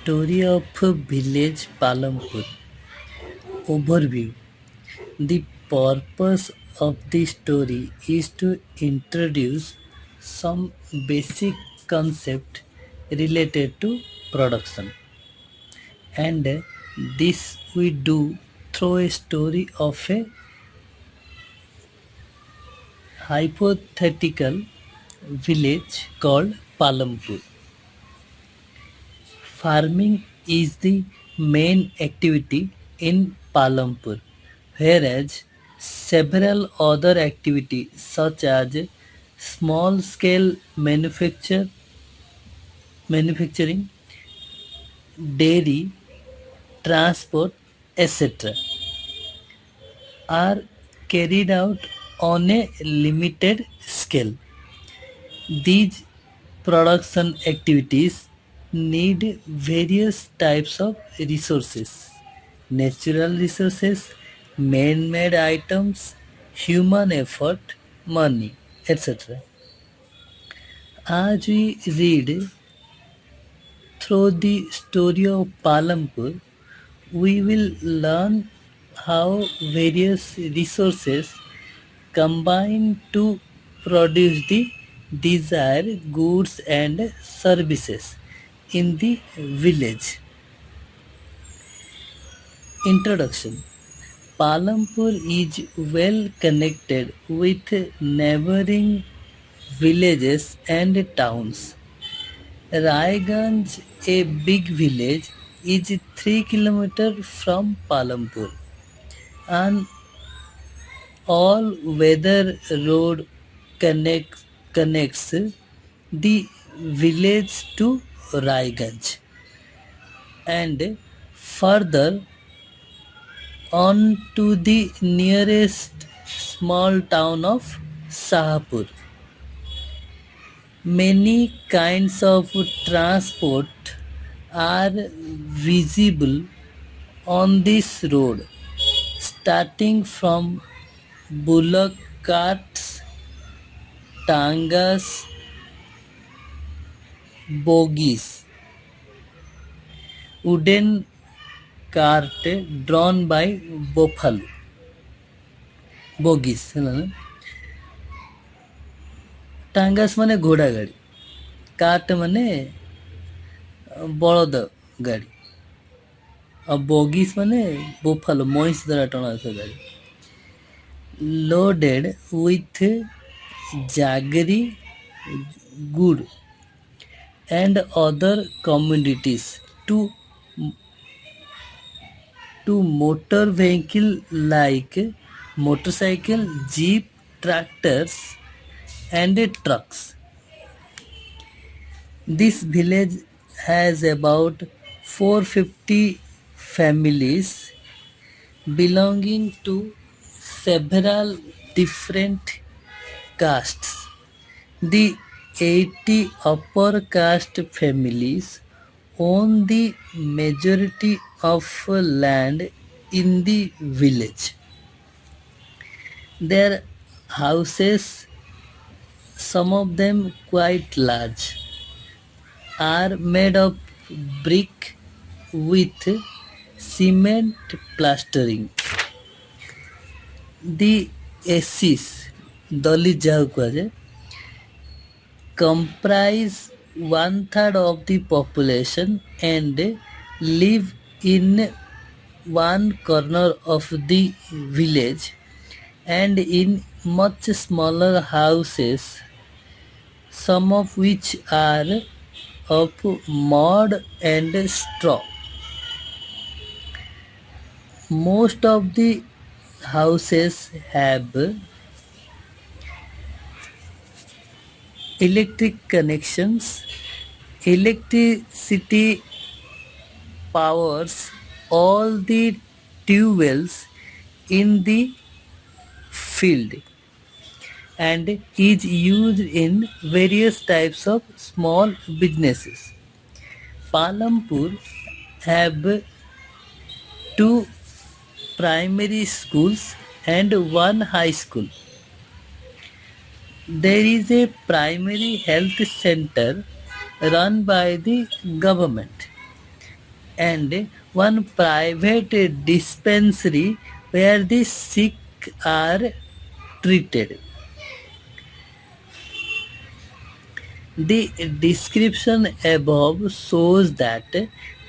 Story of Village Palampur. Overview. The purpose of the story is to introduce some basic concept related to production, and this we do through a story of a hypothetical village called Palampur. Farming is the main activity in Palampur, whereas several other activities such as small-scale manufacturing, dairy, transport, etc., are carried out on a limited scale. These production activities need various types of resources: natural resources, man made items, human effort, money, etc. As we read through the story of Palampur, we will learn how various resources combine to produce the desired goods and services in the village. Introduction. Palampur is well connected with neighboring villages and towns. Raiganj, a big village, is 3 kilometers from Palampur. An all-weather road connects the village to Raiganj, and further on to the nearest small town of Sahapur. Many kinds of transport are visible on this road, starting from bullock carts, tangas, bogies, wooden cart drawn by buffalo, bogies ହେଲା ନା? टांगास माने घोड़ा गाड़ी, cart माने बଳद गाड़ी, और bogies माने buffalo महीस द्वारा टଣା जाଉଥିବା ଗାଡ଼ି, loaded with jaggery, good and other commodities to motor vehicle like motorcycle, jeep, tractors and trucks. This village has about 450 families belonging to several different castes. The 80 upper caste families own the majority of land in the village. Their houses, some of them quite large, are made of brick with cement plastering. The Assis, Dalit ଯାହାକୁ କୁହାଯାଏ, comprise one third of the population and live in one corner of the village and in much smaller houses, some of which are of mud and straw. Most of the houses have electric connections. Electricity powers all the tube wells in the field and is used in various types of small businesses. Palampur have two primary schools and one high school. There is a primary health center run by the government. and one private dispensary where the sick are treated. The description above shows that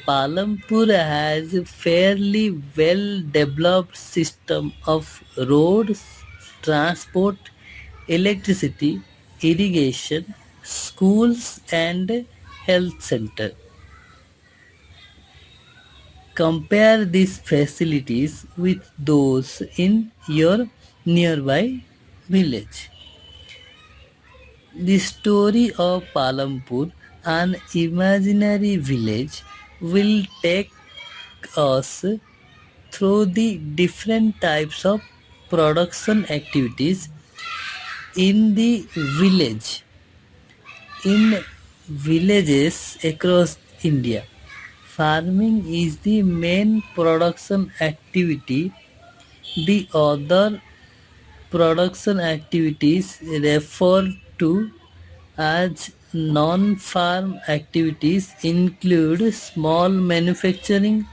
Palampur has a fairly well developed system of roads, transport, electricity, irrigation, schools, and health center. Compare these facilities with those in your nearby village. The story of Palampur, an imaginary village, will take us through the different types of production activities in the village, in villages across India. Farming is the main production activity. The other production activities referred to as non-farm activities include small manufacturing,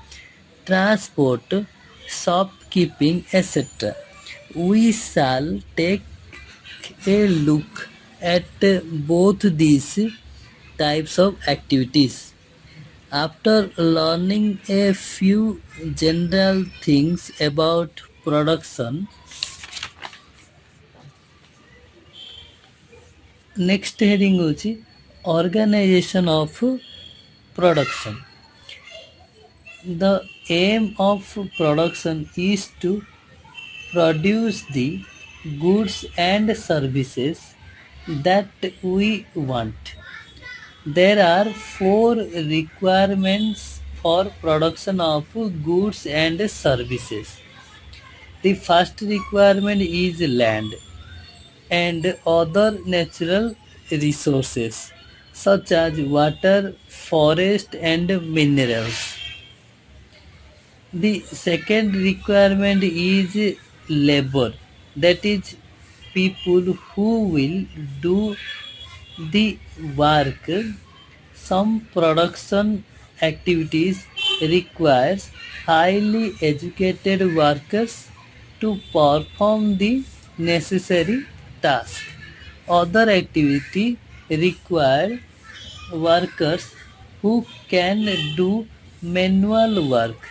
transport, shopkeeping, etc. We shall take a look at both these types of activities. After learning a few general things about production, next heading ହେଉଛି organization of production. The aim of production is to produce the goods and services that we want. There are four requirements for production of goods and services. The first requirement is land and other natural resources such as water, forest, and minerals. The second requirement is labor, that is, people who will do the work. Some production activities requires highly educated workers to perform the necessary task. Other activity require workers who can do manual work.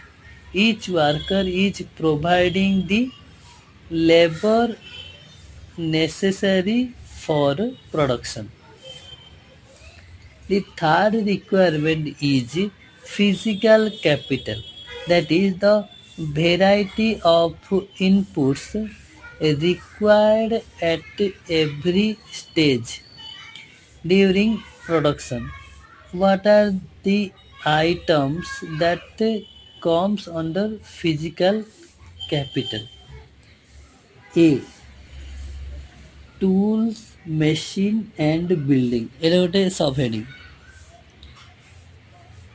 Each worker is providing the labor necessary for production. The third requirement is physical capital, that is, the variety of inputs required at every stage during production. What are the items that comes under physical capital? A. Tools, machine and building. এটা ଗୋଟେ subheading.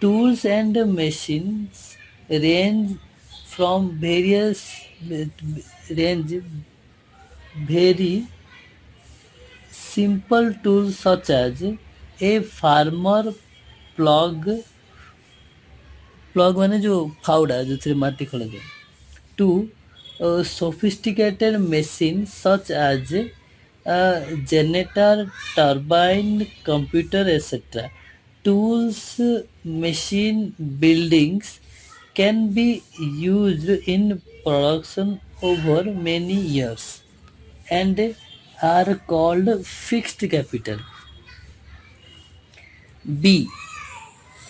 Tools and machines range from range very simple tools such as a farmer plug, plug ମାନେ ଯୋଉ ଫାଉଡ଼ା ଯୋଉଥିରେ ମାଟି ଖୋଳାଯାଏ, to sophisticated machines such as a generator, turbine, computer, etc. Tools, machine, buildings can be used in production over many years and are called fixed capital. B.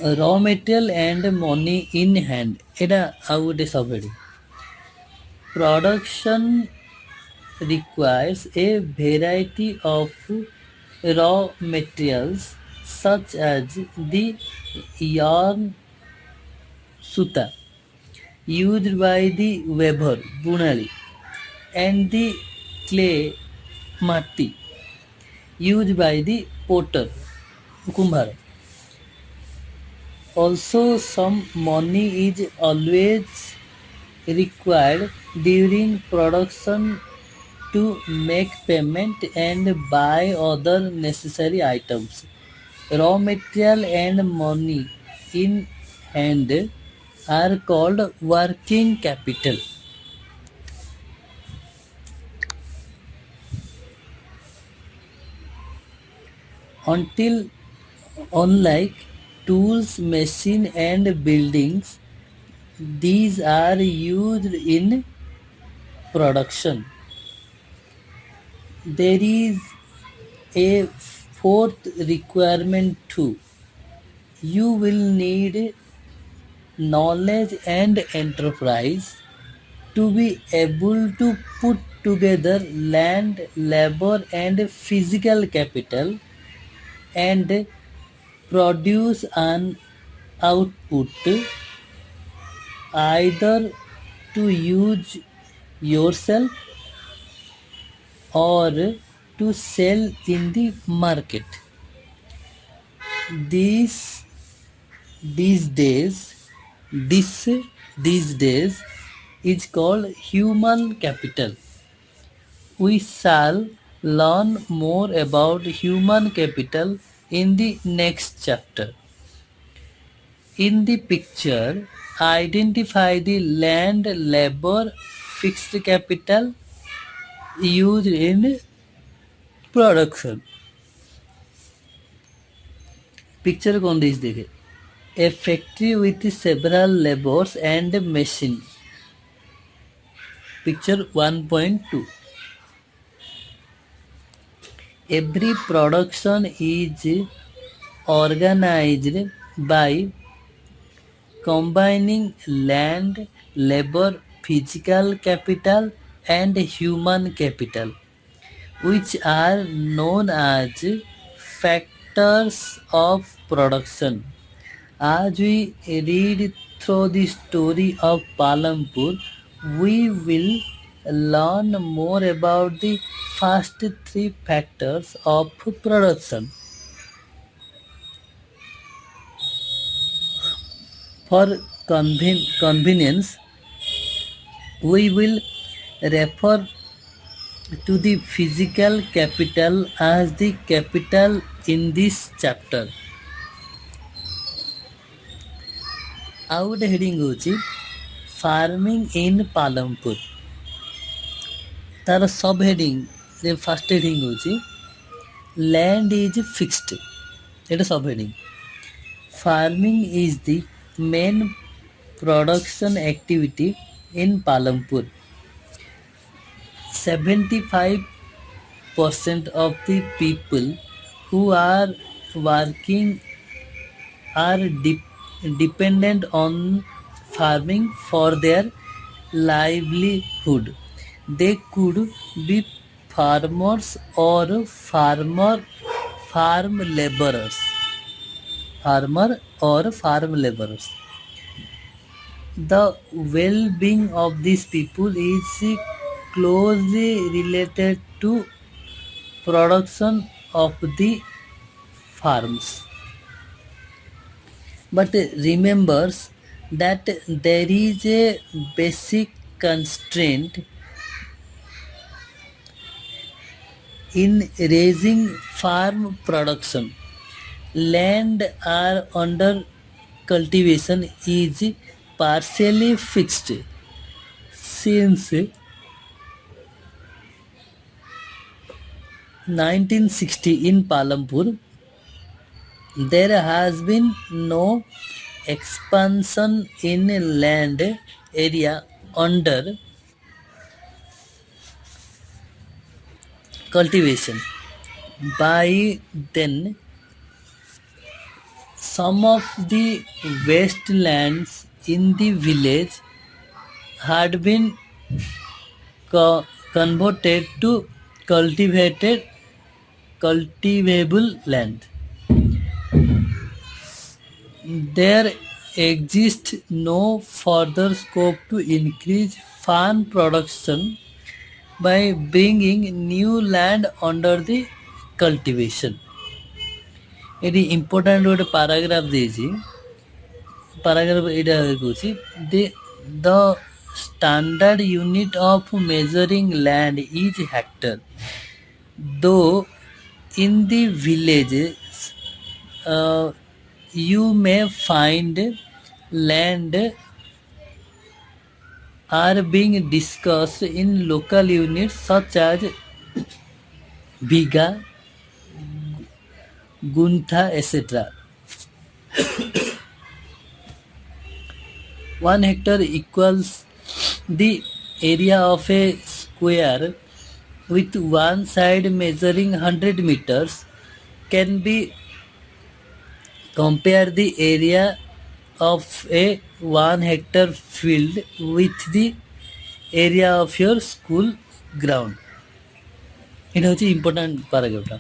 Raw material and money in hand. এটা ଆଉ ଗୋଟେ subheading. Production requires a variety of raw materials such as the yarn suta used by the weaver bunali and the clay mati used by the potter kumbhar. Also, some money is always required during production to make payment and buy other necessary items. Raw material and money in hand are called working capital. Until unlike tools, machine and buildings, these are used in production. There is a fourth requirement too. You will need knowledge and enterprise to be able to put together land, labor, and physical capital and produce an output either to use yourself or to sell in the market. These these days this these days is called human capital. We shall learn more about human capital in the next chapter. In the picture, identify the land, labor, fixed capital used in production. Picture कौन देख देखे? A factory with several laborers and machine. Picture 1.2. Every production is organized by combining land, labor, physical capital, and human capital, which are known as factors of production. As we read through the story of Palampur, we will learn more about the first three factors of production. For convenience, we will refer to the physical capital as the capital in this chapter. ଆଉ ଗୋଟେ heading ହେଉଛି farming in Palampur. ତାର sub heading first heading ହେଉଛି land is fixed. ଏଇଟା sub heading. Farming is the main production activity in Palampur. 75% of the people who are working are dependent on farming for their livelihood. They could be farmers or farm laborers. Farmer or farm laborers. The well-being of these people is closely related to production of the farms. But remembers that there is a basic constraint in raising farm production. Land are under cultivation is partially fixed. Since 1960 in Palampur, there has been no expansion in land area under cultivation. By then, some of the wastelands in the village had been converted to cultivable land. There exists no further scope to increase farm production by bringing new land under the cultivation. ଏଠି important ଗୋଟେ paragraph ଦେଇଛି। Paragraph ଏଇଟା କହୁଛି ଦ standard unit of measuring land is hectare. Though in the villages you may find land are being discussed in local units such as Biga, Guntha, etc. 1 hectare equals the area of a square with one side measuring 100 meters. Can be compare the area of a 1 hectare field with the area of your school ground. এটা হচ্ছে important প্যারাগ্রাফটা।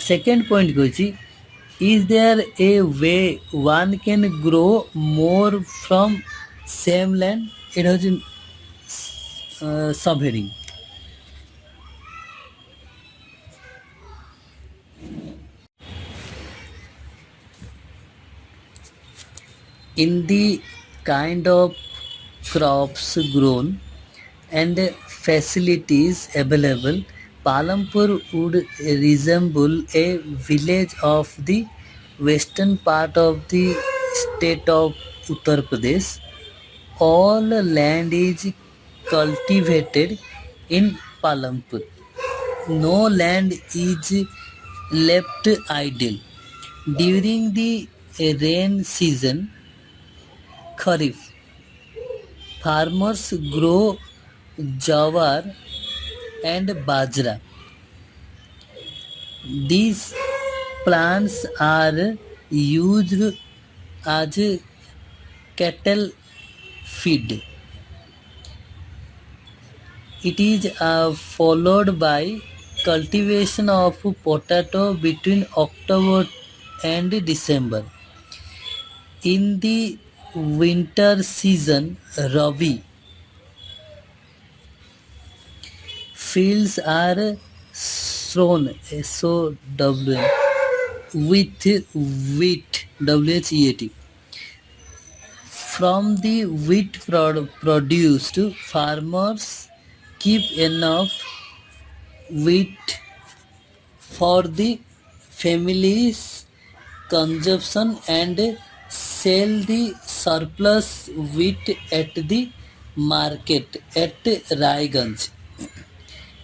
Second point কইছি, is there a way one can grow more from same land? এটা হচ্ছে subheading. In the kind of crops grown and facilities available, Palampur would resemble a village of the western part of the state of Uttar Pradesh. All land is cultivated in Palampur. No land is left idle. During the rain season, Kharif, farmers grow jawar and bajra. These plants are used as cattle feed. It is followed by cultivation of potato between October and December. In the winter season, Rabi, fields are sown SOW with wheat WHEAT. From the wheat produced, farmers keep enough wheat for the family's consumption and sell the surplus wheat at the market at Raiganj.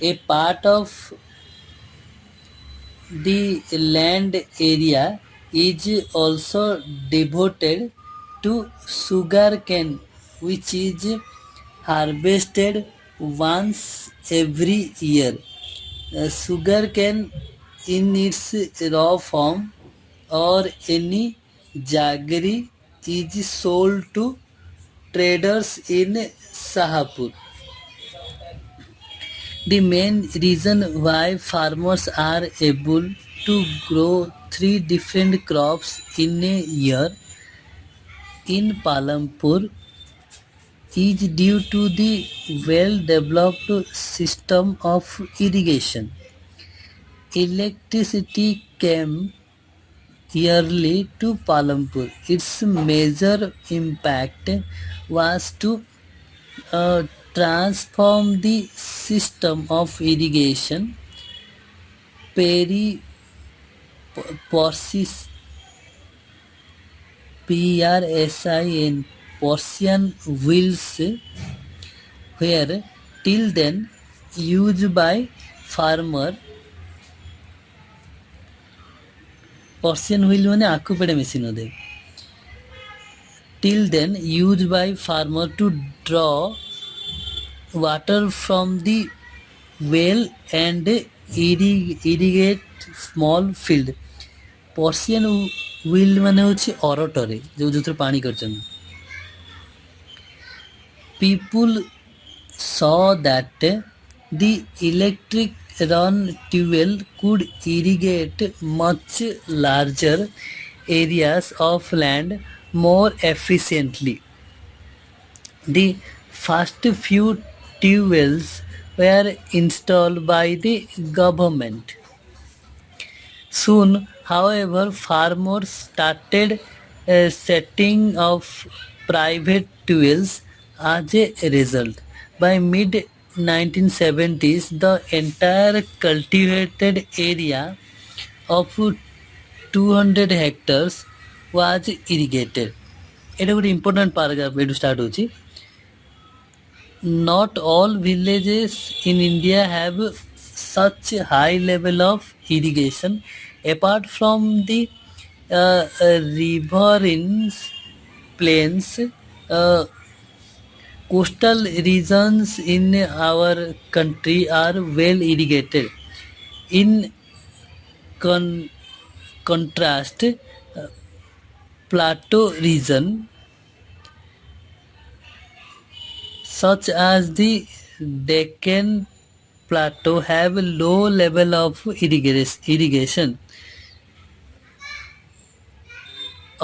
A part of the land area is also devoted to sugar cane, which is harvested once every year. Sugar cane in its raw form or any jaggery is sold to traders in Sahapur. The main reason why farmers are able to grow 3 different crops in a year in Palampur is due to the well-developed system of irrigation. Electricity came yearly to Palampur. Its major impact was to transform the system of irrigation. Persian wheels were till then used by farmer. Persian wheel মানে আখু পেড়ে machine ওদের। Till then used by farmer to draw water from the well and irrigate small field. Persian wheel ମାନେ ହେଉଛି ଅରଟରେ ଯେଉଁଥିରେ ପାଣି କରିଛନ୍ତି। People saw that the electric run tubewell could irrigate much larger areas of land more efficiently. The first few tubewells were installed by the government. Soon, however, farmers started setting of private wells as a result. By mid 1970s, the entire cultivated area of 200 hectares was irrigated. এটা ଗୋଟେ important paragraph ଏଠୁ start ହେଉଛି. Not all villages in India have such high level of irrigation. Apart from the riverines, plains, uh, coastal regions in our country are well irrigated. In contrast, plateau region such as the Deccan Plateau have low level of irrigation.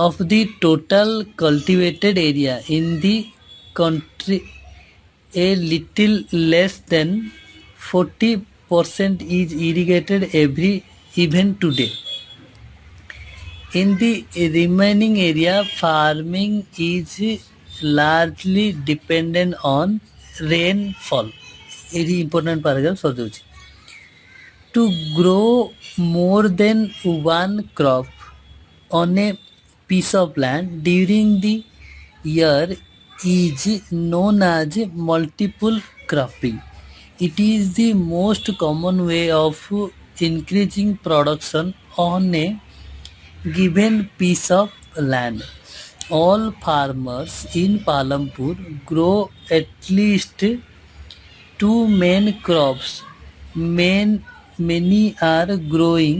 Of the total cultivated area in the country, a little less than 40% is irrigated even today. In the remaining area, farming is largely dependent on rainfall. Very important paragraph ସରିଯାଉଛି. To grow more than one crop on a piece of land during the year is known as multiple cropping. It is the most common way of increasing production on a given piece of land. All farmers in Palampur grow at least two main crops. Many are growing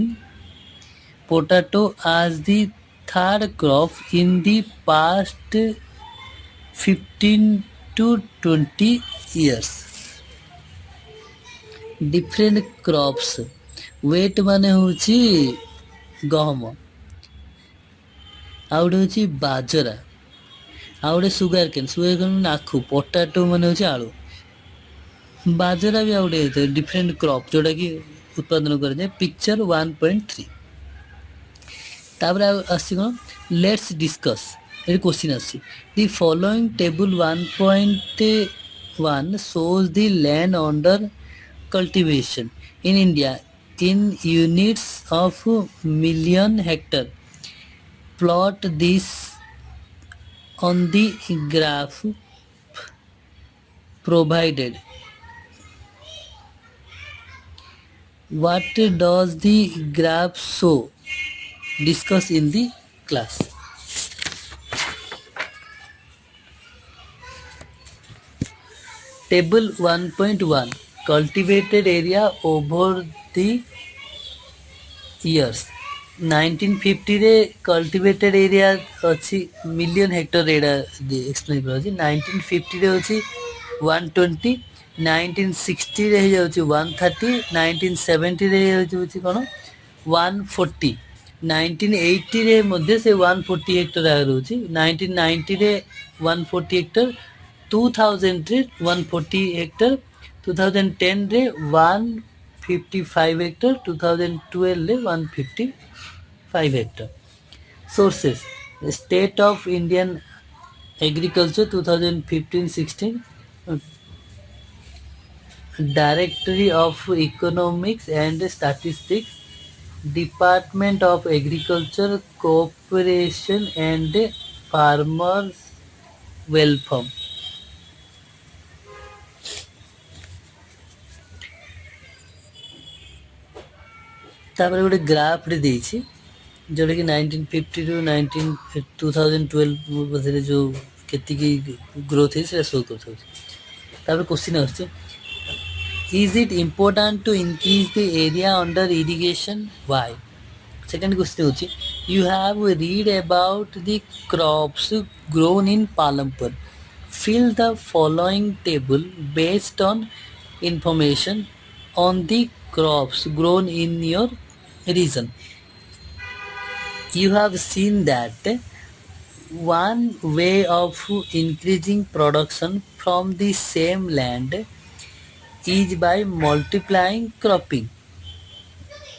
potato as the third crop in the past 15 to 20 years. Different crops. Wheat ମାନେ ହେଉଛି ଗହମ, ଆଉ ଗୋଟେ ହେଉଛି ବାଜରା, ଆଉ ଗୋଟେ sugar କେନ୍ ମାନେ ଆଖୁ, ପଟାଟୋ ମାନେ ହେଉଛି ଆଳୁ, ବାଜରା ବି ଆଉ ଗୋଟେ ହେଇଥାଏ ଡିଫରେଣ୍ଟ କ୍ରପ୍ ଯେଉଁଟାକି ଉତ୍ପାଦନ କରାଯାଏ. ପିକ୍ଚର 1.3. ତାପରେ ଆଉ ଆସିଛି କ'ଣ, ଲେଟ୍ସ ଡିସ୍କସ୍. ଏଠି କ୍ୱେଶ୍ଚିନ୍ ଆସିଛି. The following table 1.1 shows the land under cultivation in India in units of million hectare. Plot this on the graph provided. What does the graph show? Discuss in the class. Table 1.1 cultivated area over the years. 1950 रे cultivated area अच्छी million hectare एटा explain Karachi. 1950 रे अच्छी 120, 1960 रे ही जाऊँची 130, 1970 रे ही जाऊँची कौन 140, 1980 रे मध्य से 140 Hector आ रही. 1990 रे 140 हेक्टर, 2000 रे 140 हेक्टर, 2010 रे 155 हेक्टर, 2012 रे 155 Hector. Sources: State of Indian Agriculture 2015-16, Directory of Economics and Statistics, Department of Agriculture, Cooperation and Farmers Welfare. ତାପରେ ଗୋଟେ ଗ୍ରାଫରେ ଦେଇଛି ଯେଉଁଟାକି 1950 ରୁ 2012 ମଧ୍ୟରେ ଯେଉଁ କେତିକି ଗ୍ରୋଥ୍ ହେଇଛି ସେଇଟା ଶୋ କରିଥାଉଛି. ତାପରେ କ୍ୱେଶ୍ଚିନ୍ ଆସୁଛି, is it important to increase the area under irrigation? Why? Second question ହେଉଛି, you have read about the crops grown in Palampur. Fill the following table based on information on the crops grown in your region. You have seen that one way of increasing production from the same land is by multiplying cropping,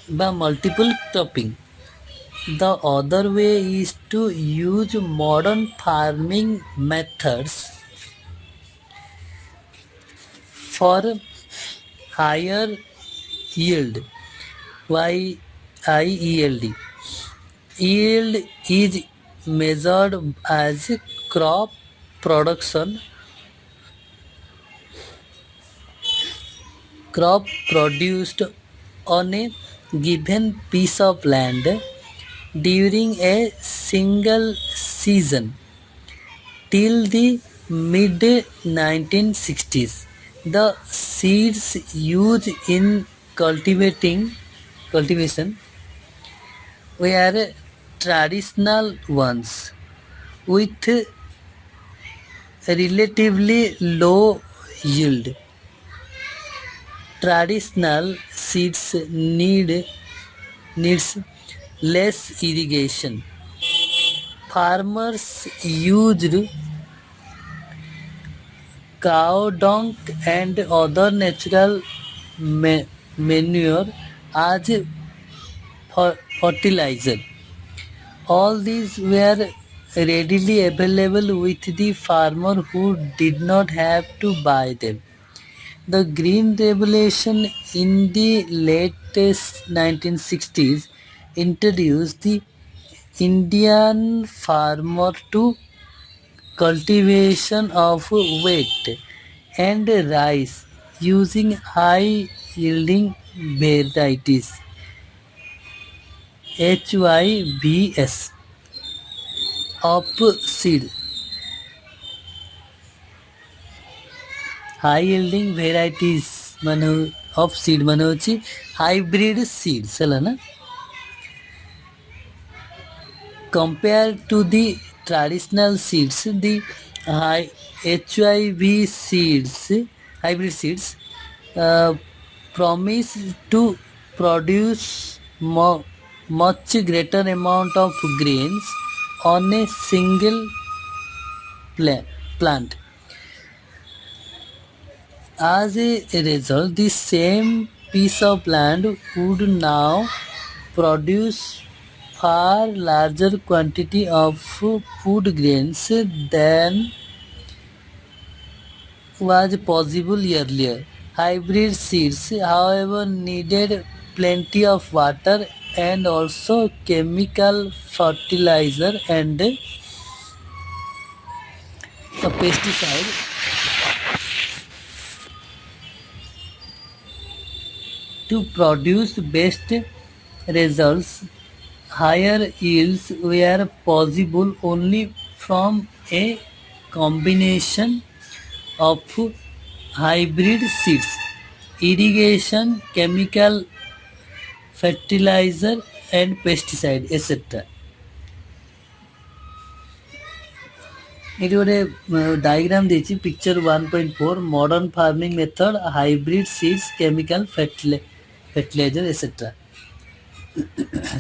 by multiple cropping. The other way is to use modern farming methods for higher yield. YIELD. Yield is measured as crop production crop produced on a given piece of land during a single season till the mid 1960s. The seeds used in cultivation were traditional ones with relatively low yield. Traditional seeds needs less irrigation. Farmers used cow dung and other natural manure as fertilizer. All these were readily available with the farmer who did not have to buy them. The Green Revolution in the latest 1960s introduced the Indian farmer to cultivation of wheat and rice using high yielding varieties HYVS of seed. High yielding varieties ମାନେ of seed ମାନେ ହେଉଛି hybrid seeds ହେଲା ନା compared to the traditional seeds the high HIV seeds hybrid seeds promise to produce much greater amount of grains on a single plant. As a result, the same piece of land would now produce far larger quantity of food grains than was possible earlier. Hybrid seeds, however, needed plenty of water and also chemical fertilizer and a pesticide to produce best results. Higher yields were possible only from a combination of hybrid seeds, irrigation, chemical fertilizer and pesticide etc. ଏଠି ଗୋଟେ diagram ଦେଇଛି picture 1.4 modern farming method hybrid seeds chemical fertilizer etcetera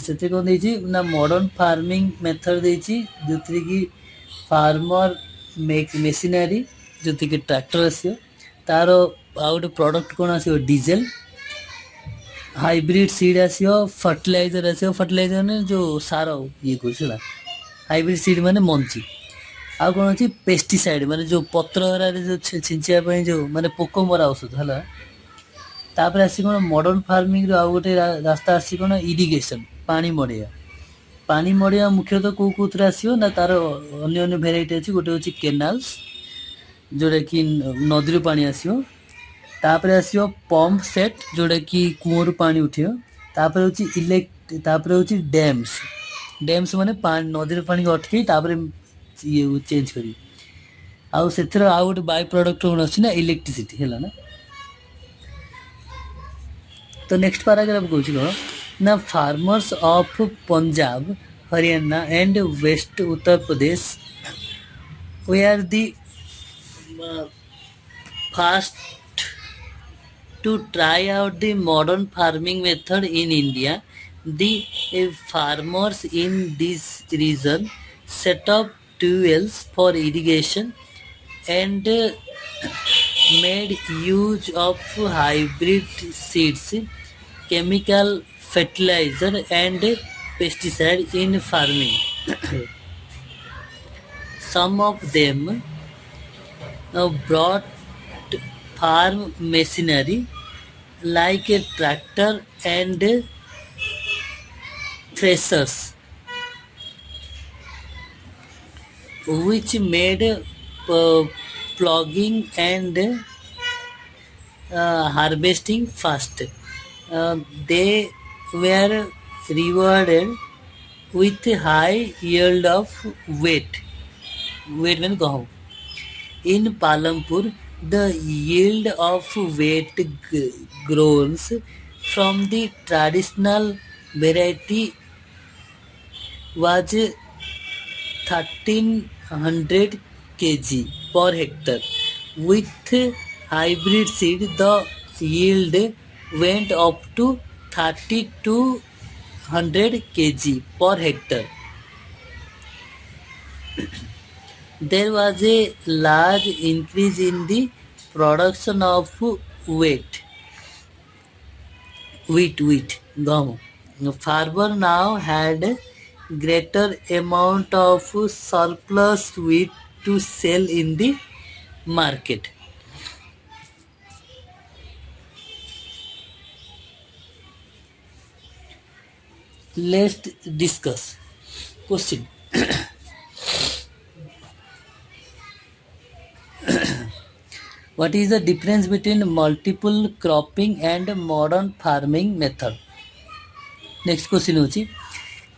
ସେଥିରେ କ'ଣ ଦେଇଛି ନା modern farming method ଦେଇଛି ଯେଉଁଥିରେ କି ଫାର୍ମର ମେସିନାରୀ ଯେଉଁଥିରେ କି ଟ୍ରାକ୍ଟର ଆସିବ ତାର ଆଉ ଗୋଟେ ପ୍ରଡକ୍ଟ କ'ଣ ଆସିବ ଡିଜେଲ ହାଇବ୍ରିଡ ସିଡ୍ ଆସିବ ଫର୍ଟିଲାଇଜର ଆସିବ ଫର୍ଟିଲାଇଜର ମାନେ ଯେଉଁ ସାର ଇଏ କରୁଛି ହେଲା ହାଇବ୍ରିଡ ସିଡ୍ ମାନେ ମଞ୍ଜି ଆଉ କ'ଣ ଅଛି ପେଷ୍ଟିସାଇଡ୍ ମାନେ ଯେଉଁ ପତ୍ର ହେରାରେ ଯେଉଁ ଛିଞ୍ଚିବା ପାଇଁ ଯେଉଁ ମାନେ ପୋକ ମରା ଔଷଧ ହେଲା ତାପରେ ଆସି କ'ଣ ମଡର୍ନ ଫାର୍ମିଂର ଆଉ ଗୋଟେ ରାସ୍ତା ଆସି କ'ଣ ଇରିଗେସନ୍ ପାଣି ମଡ଼େଇବା ମୁଖ୍ୟତଃ କେଉଁଥିରେ ଆସିବ ନା ତାର ଅନ୍ୟ ଭେରାଇଟି ଅଛି ଗୋଟେ ହେଉଛି କେନାଲ୍ସ ଯେଉଁଟାକି ନଦୀରୁ ପାଣି ଆସିବ ତାପରେ ଆସିବ ପମ୍ପ ସେଟ୍ ଯେଉଁଟାକି କୂଅରୁ ପାଣି ଉଠିବ ତାପରେ ହେଉଛି ହେଉଛି ଡ୍ୟାମ୍ସ ମାନେ ନଦୀର ପାଣିକି ଅଟକେଇ ତାପରେ ଇଏ ଚେଞ୍ଜ କରିବି ଆଉ ସେଥିର ଆଉ ଗୋଟେ ବାଇ ପ୍ରଡକ୍ଟ କ'ଣ ଅଛି ନା ଇଲେକ୍ଟ୍ରିସିଟି ହେଲା ନା ତ ନେକ୍ସଟ ପାରାଗ୍ରାଫ କହୁଛି କ'ଣ ନା farmers of Punjab Haryana and west Uttar Pradesh were the first to try out the modern farming method in India. The farmers in this region set up wells for irrigation and made use of hybrid seeds, chemical fertilizer and pesticide in farming. Some of them brought farm machinery like a tractor and threshers. which made plugging and harvesting fast. They were rewarded with high yield of wheat. Wheat means gahu. In Palampur, the yield of wheat grows from the traditional variety was 1300 kg per hectare. With hybrid seed, the yield went up to 3200 kg per hectare. There was a large increase in the production of wheat, gahu. Farmer now had greater amount of surplus wheat to sell in the market. Let's discuss. Question. What is the difference between multiple cropping and modern farming method? Next question होची.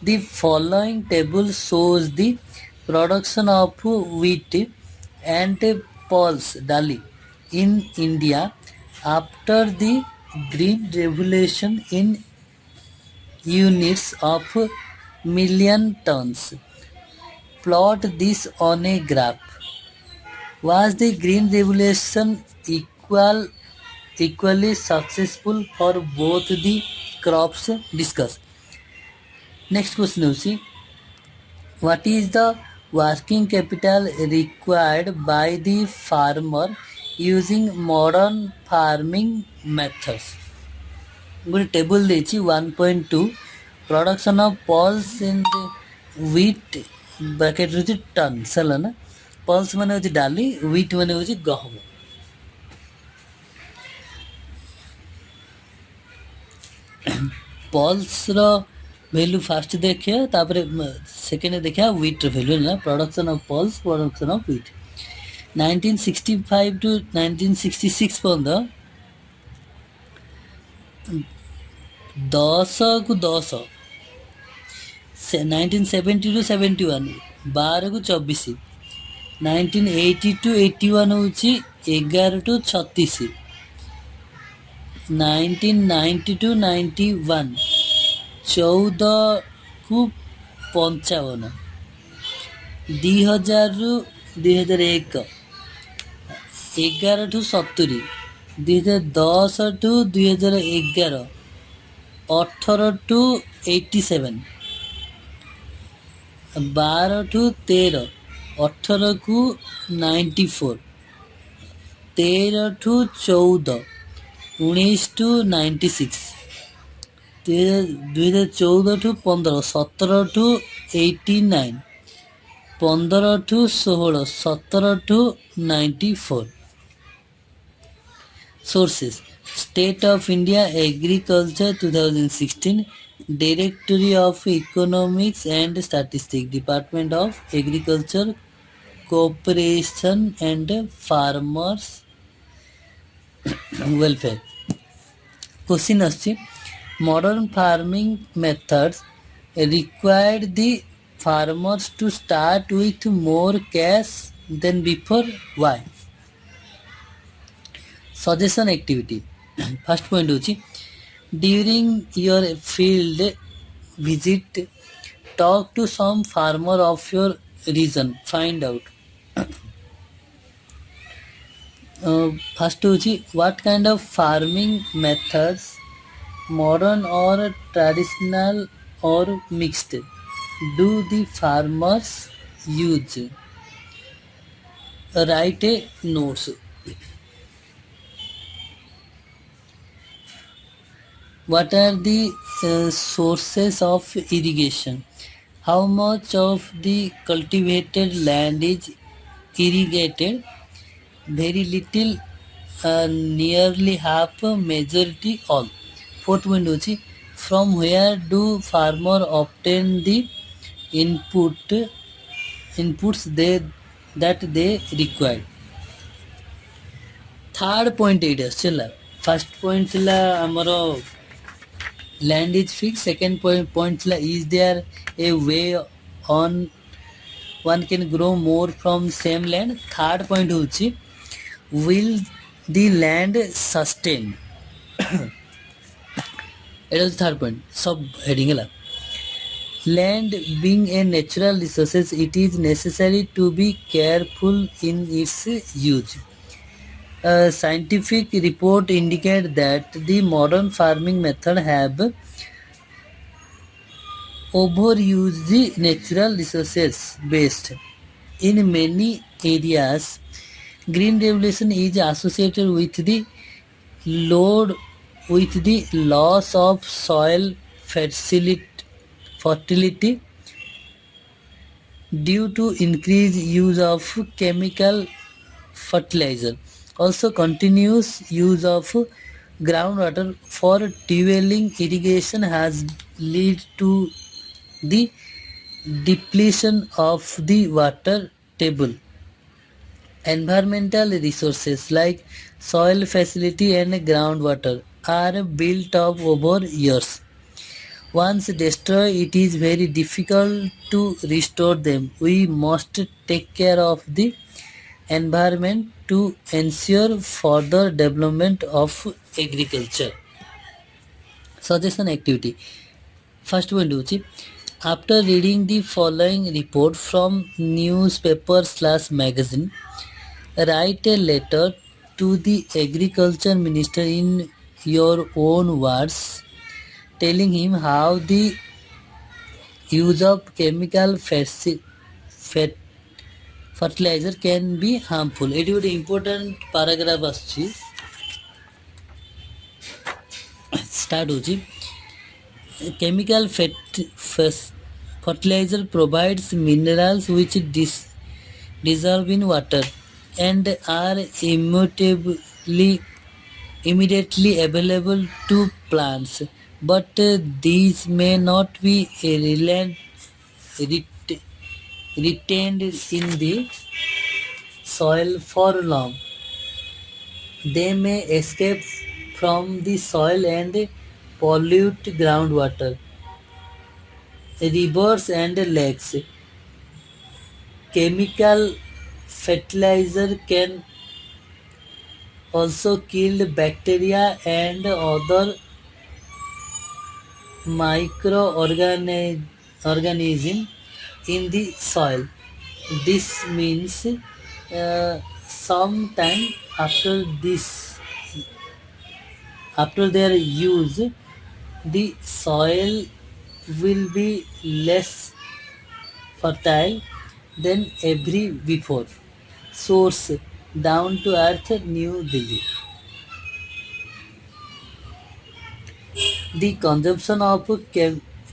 The following table shows the production of wheat and pulse dali in India after the Green Revolution in units of million tons. Plot this on a graph. Was the Green Revolution equally successful for both the crops? Discuss. Next question is, what is the working capital required by the farmer using modern farming methods? ଗୋଟେ table ଦେଇଛି 1.2 production of pulse and wheat bracket ହେଉଛି tons ହେଲା ନା pulse ମାନେ ହେଉଛି ଡାଲି wheat ମାନେ ହେଉଛି ଗହମ pulse ର value first देखिए तापर second देखिए wheat ର value ହେଲା production of pulse production of wheat 1965 to 1966 ପର୍ଯ୍ୟନ୍ତ 10 କୁ 10 1970 to 71 12 କୁ 24 1980 to 81 ହେଉଛି 11 to 36 1990 to 91 14 କୁ 55 2000 ରୁ 2001 11 ଠୁ 70 2010 ଠୁ 2011 18 ଠୁ 87 12 ଠୁ 13 18 କୁ 94 13 ଠୁ 14 19 ଠୁ 96 2014 ଠୁ 15 17 ଠୁ 89 15 ଠୁ 16 17 ଠୁ 94 Sources State of India Agriculture 2016 Directory of Economics and Statistics Department of Agriculture Cooperation and Farmers Welfare Question aschi Modern farming methods required the farmers to start with more cash than before. Why? Suggestion activity. First point hochi during your field visit talk to some farmer of your region find out first hochi what kind of farming methods modern or traditional or mixed do the farmers use write a notes what are the sources of irrigation how much of the cultivated land is irrigated very little nearly half majority all fourth point hochi from where do farmer obtain the input inputs that they require. Third point ଏଇଟା ହେଲା first point ଥିଲା ଆମର land is fixed. Second point ଥିଲା is there a way on one can grow more from same land. Third point ହେଉଛି will the land sustain. এটা হচ্ছে third point সব heading ହେଲା land being a natural resources it is necessary to be careful in its use. A scientific report indicate that the modern farming method have overused the natural resources based. In many areas, green revolution is associated with the load with the loss of soil fertility due to increased use of chemical fertilizer. Also, continuous use of groundwater for dewelling irrigation has led to the depletion of the water table. Environmental resources like soil facility and groundwater are built up over years. Once destroyed, it is very difficult to restore them. We must take care of the environment to ensure further development of agriculture. Suggestion activity. First one ହେଉଛି after reading the following report from newspaper/magazine, write a letter to the agriculture minister in your own words, telling him how the use of chemical fertilizer can be harmful. ଏଠି ଗୋଟେ important paragraph ଆସୁଛି start ହେଉଛି chemical fertilizer provides minerals which dissolve in water and are immediately available to plants, but these may not be retained in the soil for long. They may escape from the soil and pollute groundwater, rivers and lakes. Chemical fertilizer can also kill bacteria and other microorganisms in the soil. This means sometime after their use, the soil will be less fertile than ever before. Source: Down to Earth, New Delhi. The consumption of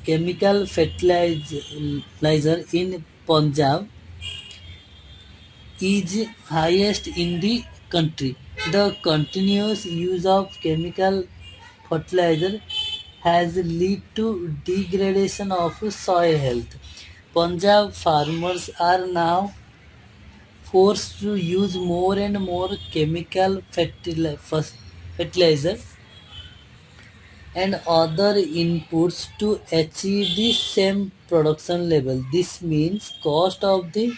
chemical fertilizer in Punjab is highest in the country. The continuous use of chemical fertilizer has led to degradation of soil health. Punjab farmers are now forced to use more and more chemical fertilizer and other inputs to achieve the same production level. This means cost of the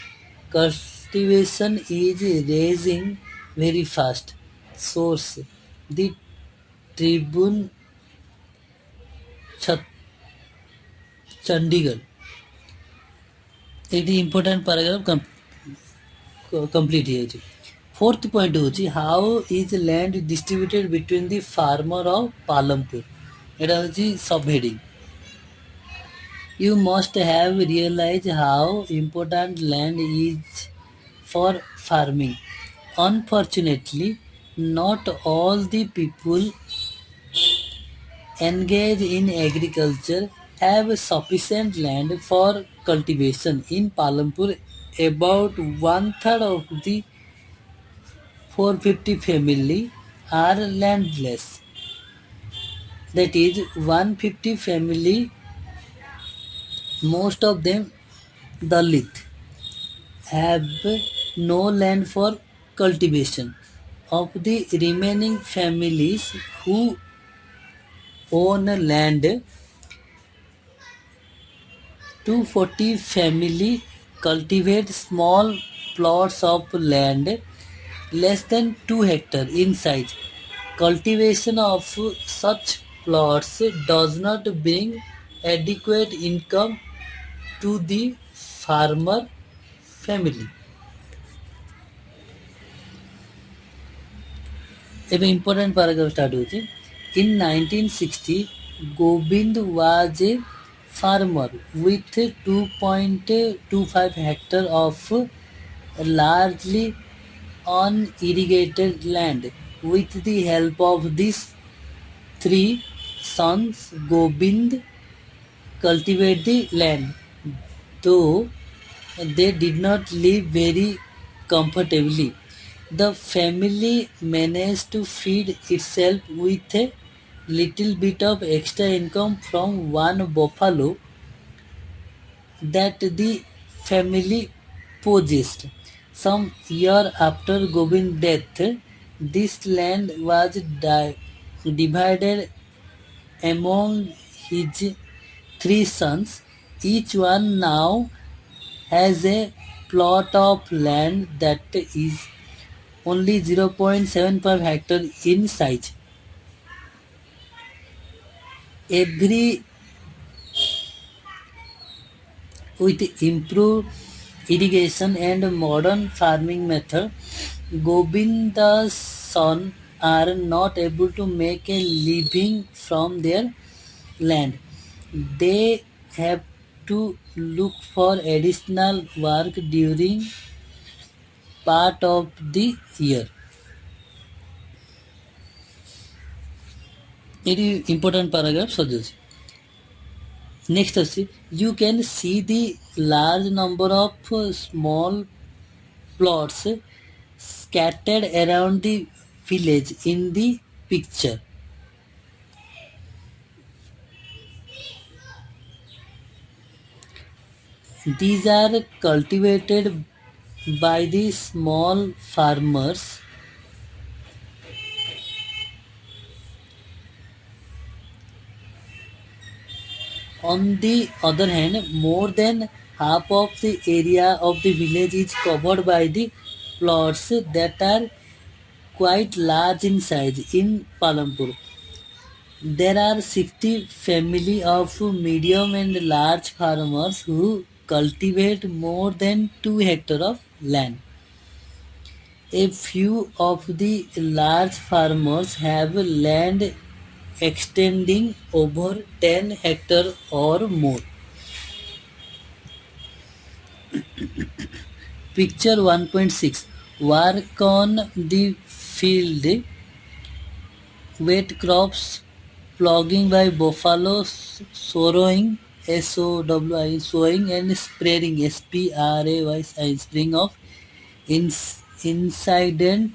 cultivation is rising very fast. Source: The Tribune, Chandigarh. ଏଠି important paragraph complete ହେଇଯାଉଛି. Fourth point ହେଉଛି how is land distributed between the farmer of Palampur. ଏଇଟା ହେଉଛି subheading. You must have realized how important land is for farming. Unfortunately, not all the people engaged in agriculture have sufficient land for cultivation. In Palampur, about 1/3 of the 450 family are landless. That is 150 family, most of them Dalit. have no land for cultivation. Of the remaining families who own land, 240 family cultivate small plots of land less than 2 hectare in size. Cultivation of such plots does not bring adequate income to the farmer family. ଏବେ important paragraph start होती. In 1960, Gobind was a farmer with 2.25 hectare of largely unirrigated land. With the help of these three sons, Gobind cultivated the land, though they did not live very comfortably. The family managed to feed itself with a little bit of extra income from one buffalo that the family possessed. Some year after Govind's death, this land was divided among his three sons. Each one now has a plot of land that is only 0.75 hectare in size. Every with improved irrigation and modern farming method, Govinda's sons are not able to make a living from their land. They have to look for additional work during part of the year. ଏଠି important paragraph ସରିଯାଉଛି. Next ଅଛି, you can see the large number of small plots scattered around the village in the picture. These are cultivated by the small farmers. On the other hand, more than half of the area of the village is covered by the plots that are quite large in size. In Palampur, there are 60 family of medium and large farmers who cultivate more than 2 hectares of land. A few of the large farmers have land extending over 10 hectares or more. Picture 1.6. Work on the field. Wet crops, ploughing by buffalo, sowing, SOWI, sowing and spraying, SPRAY, spraying of incident,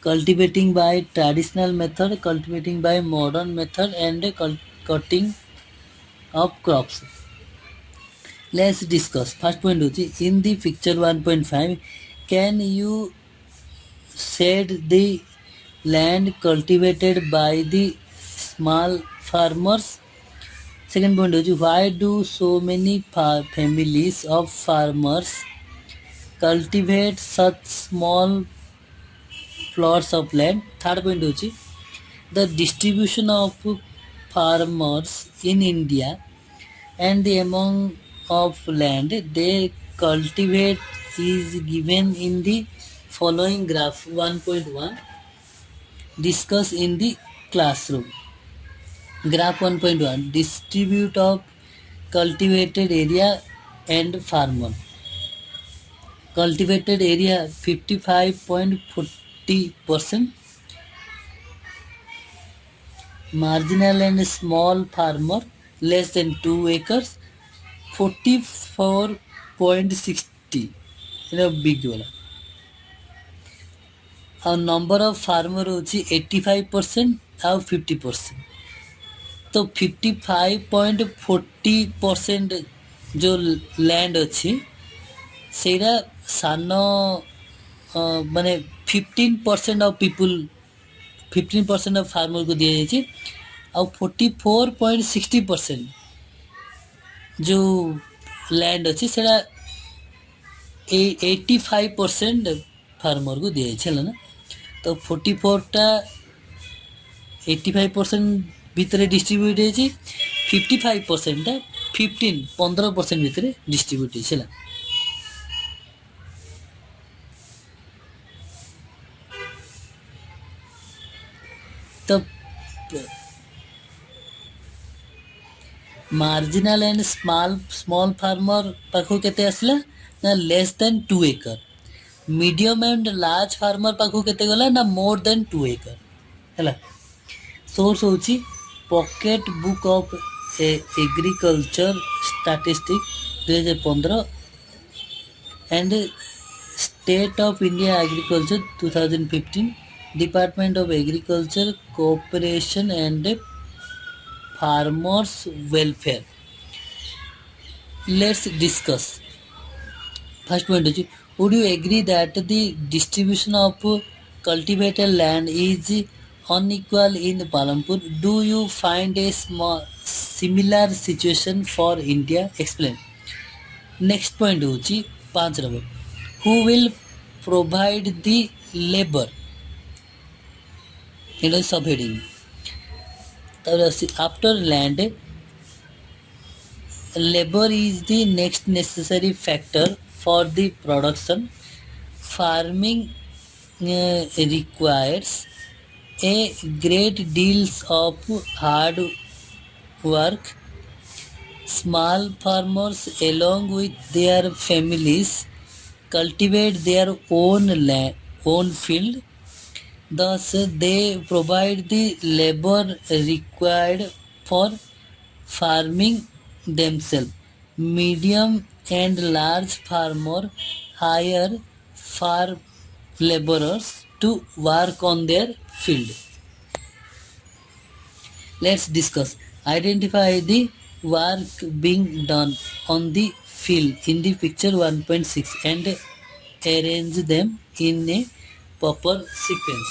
cultivating by traditional method, cultivating by modern method, and cutting of crops. Let's discuss. First point is in the picture 1.5, can you shed the land cultivated by the small farmers? Second point is, why do so many families of farmers cultivate such small plots of land? Third point is, the distribution of farmers in India and the amount of land they cultivate is given in the following graph. 1.1, discuss in the classroom. Graph 1.1, distribute of cultivated area and farmer. Cultivated area 55.40%, marginal and small farmer less than 2 acres 44.60, big वाला. और number of farmer होची 85% ଆଉ 50%. तो 55.40% जो land अच्छी ସେଇଟା ସାନ ମାନେ 15% ଅଫ୍ ପିପୁଲ୍ 15% ଅଫ୍ ଫାର୍ମରକୁ ଦିଆଯାଇଛି। ଆଉ 44.60% ଯେଉଁ ଲ୍ୟାଣ୍ଡ ଅଛି ସେଇଟା 85% ଫାର୍ମରକୁ ଦିଆଯାଇଛି ହେଲା ନା। ତ 44ଟା 85% ଭିତରେ ଡିଷ୍ଟ୍ରିବ୍ୟୁଟ୍ ହେଇଛି, 55%ଟା 15% ଭିତରେ ଡିଷ୍ଟ୍ରିବ୍ୟୁଟ୍ ହେଇଛି ହେଲା। ତ ମାର୍ଜିନାଲ ଆଣ୍ଡ ସ୍ମଲ୍ ଫାର୍ମର ପାଖକୁ କେତେ ଆସିଲା ନା less than 2 acre. Medium and large farmer ପାଖକୁ କେତେ ଗଲା ନା ମୋର୍ ଦେନ୍ 2 ଏକର ହେଲା। ସୋର୍ସ ହେଉଛି pocket book of agriculture statistic 2015 and State of India Agriculture 2015, Department of Agriculture, Cooperation and Farmers Welfare. Let's discuss. First point is, would you agree that the distribution of cultivated land is unequal in Palampur? Do you find a similar situation for India? Explain. Next point ହେଉଛି 5 number. Who will provide the labor? It is subheading. After land, labor is the next necessary factor for the production. Farming requires a great deal of hard work. Small farmers, along with their families, cultivate their own land, own field. Thus, they provide the labor required for farming themselves. Medium and large farmers hire farm laborers to work on their field. Let's discuss. Identify the work being done on the field in the picture 1.6 and arrange them in a proper sequence.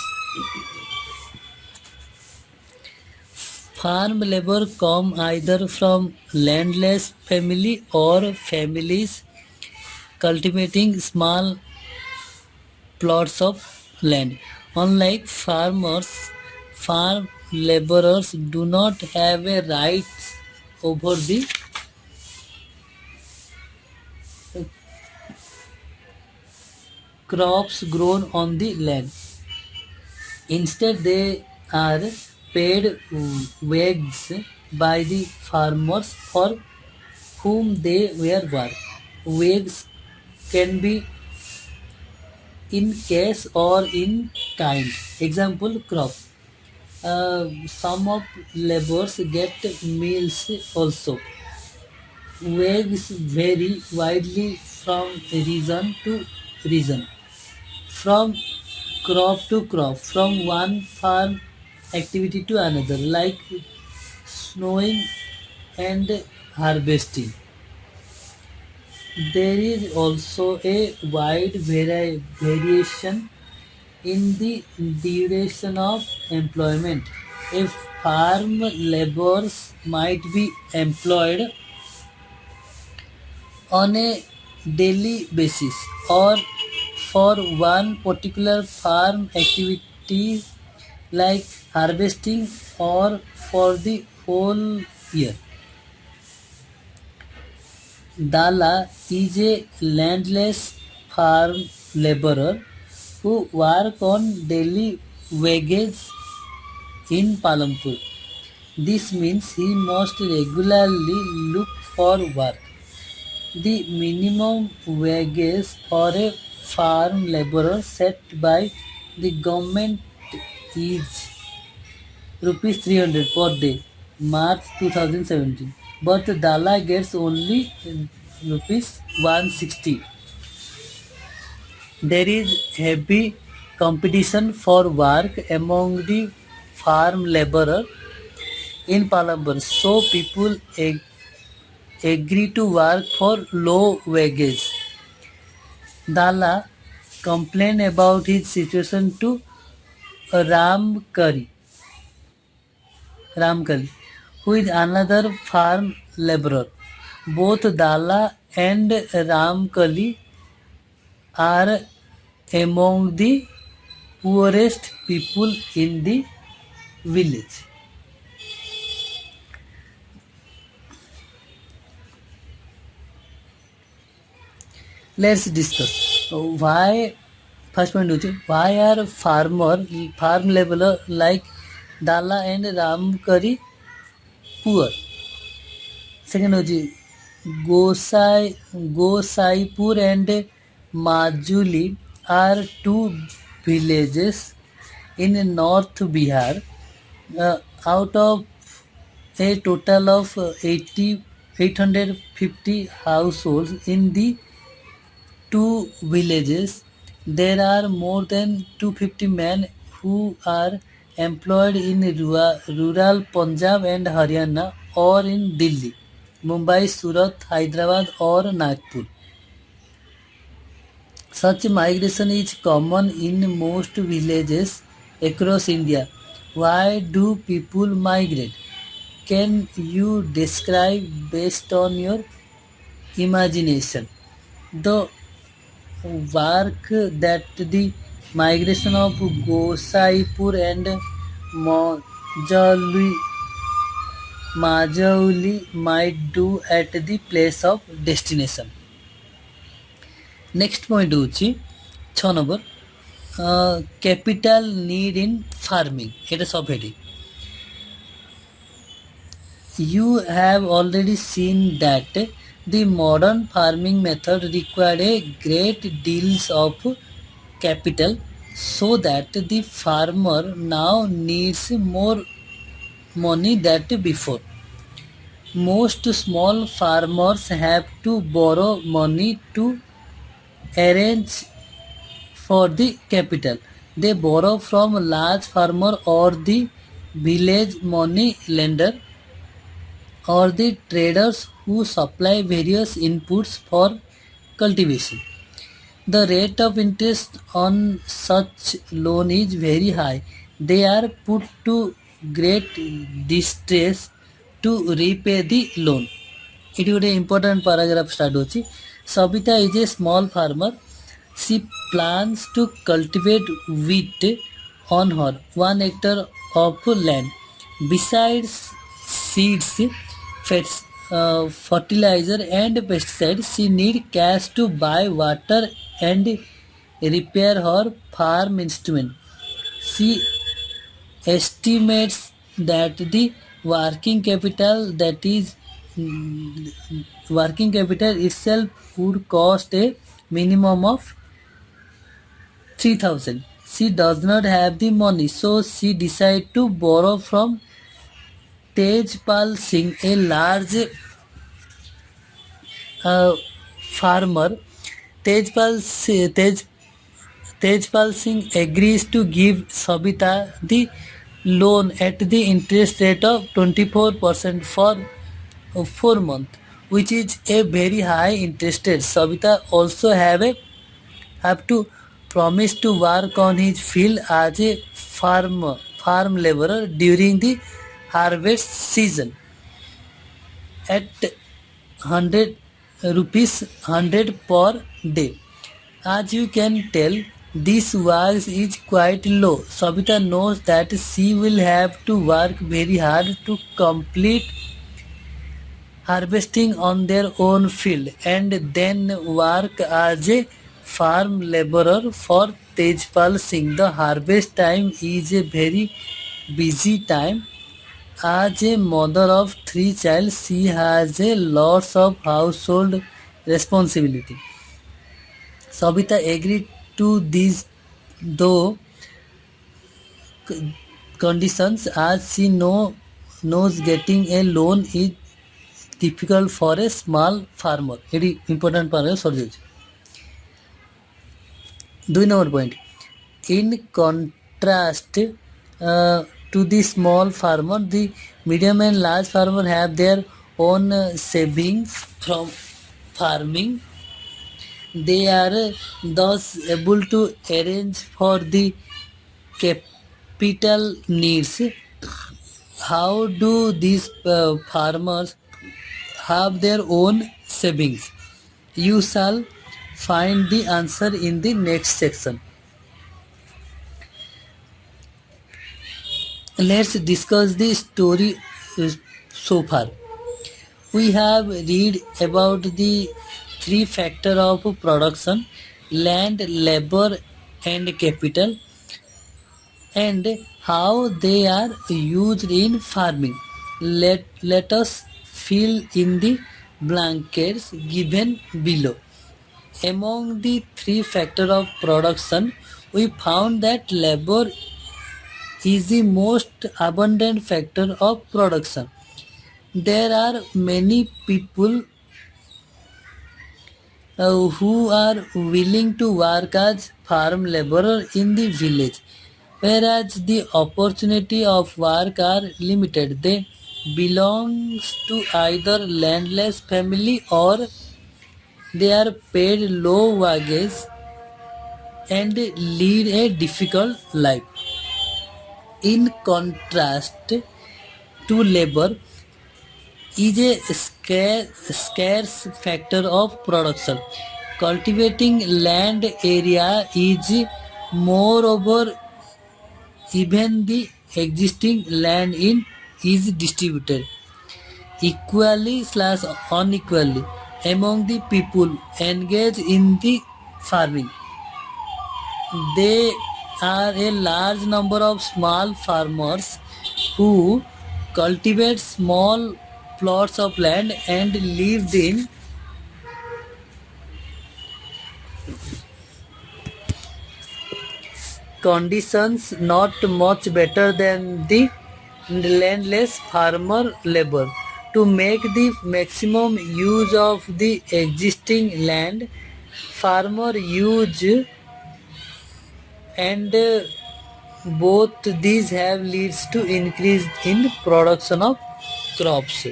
Farm labor come either from landless family or families cultivating small plots of land. Unlike farmers, farm laborers do not have a right over the crops grown on the land. Instead, they are paid wages by the farmers for whom they work. Wages can be in cash or in kind. Example, crop. Some of laborers get meals also. Wages vary widely from region to region, from crop to crop, from one farm activity to another, like snowing and harvesting. There is also a wide variation in the duration of employment. If farm laborers might be employed on a daily basis or for one particular farm activity like harvesting or for the whole year. Dala is a landless farm laborer who work on daily wages in Palampur. This means he must regularly look for work. The minimum wages for a farm laborer set by the government is rupees 300 per day, March 2017. But Dala gets only rupees 160. There is heavy competition for work among the farm laborer in Palampur, so people agree to work for low wages. Dala complained about his situation to Ramkali, Ramkali, who is another farm laborer. Both Dala and Ramkali are among the poorest people in the village. Let's discuss why. First point is why are farm leveler like Dala and Ramkari poor. Second is Gosaipur and Majuli are two villages in North Bihar. Out of a total of 850 households in the two villages, there are more than 250 men who are employed in rural Punjab and Haryana or in Delhi, Mumbai, Surat, Hyderabad or Nagpur. Such migration is common in most villages across India. Why do people migrate? Can you describe based on your imagination the work that the migration of Gosaipur and Majauli, Majauli might do at the place of destination? Next point হচ্ছে 6 নম্বর capital need in farming. এটা সব হেডি. You have already seen that the modern farming method required a great deals of capital, so that the farmer now needs more money than before. Most small farmers have to borrow money to arrange for the capital. They borrow from large farmer or the village money lender or the traders who supply various inputs for cultivation. The rate of interest on such loan is very high. They are put to great distress to repay the loan. It is an important paragraph start hochi. Sabita is a small farmer. She plans to cultivate wheat on her 1 hectare of land. Besides seeds, fertilizer and pesticides, she need cash to buy water and repair her farm instrument. She estimates that the working capital working capital itself would cost a minimum of 3,000. She does not have the money, so she decide to borrow from Tejpal Singh, a large farmer. Tejpal Singh agrees to give Sabita the loan at the interest rate of 24% for 4 months, which is a very high interest rate. Sabita also have to promise to work on his field as a farm laborer during the harvest season at 100 rupees 100 per day. As you can tell, this wage is quite low. Sabita knows that she will have to work very hard to complete harvesting on their own field and then work as a farm laborer for Tejpal Singh. The harvest time is a very busy time. As a mother of 3 children, she has a lots of household responsibility. Sabita agreed to these though conditions, as she knows getting a loan is difficult for a small farmer. এটি important পারাগ্রাফ সরে যাচ্ছে। 2 নম্বর point, in contrast to the small farmer, the medium and large farmer have their own savings from farming. They are thus able to arrange for the capital needs. How do these farmers have their own savings? You shall find the answer in the next section. Let's discuss the story so far. We have read about the three factor of production: land, labor, and capital, and how they are used in farming. Let us fill in the blankets given below. Among the three factors of production, we found that labor is the most abundant factor of production. There are many people who are willing to work as farm laborer in the village, whereas the opportunity of work are limited. They belongs to either landless family or they are paid low wages and lead a difficult life. In contrast to labor is a scarce factor of production. Cultivating land area is moreover even the existing land in is distributed equally slash unequally among the people engaged in the farming. There are a large number of small farmers who cultivate small plots of land and live in conditions not much better than the landless farmer labor. To make the maximum use of the existing land, farmer use and both these have leads to increase in production of crops.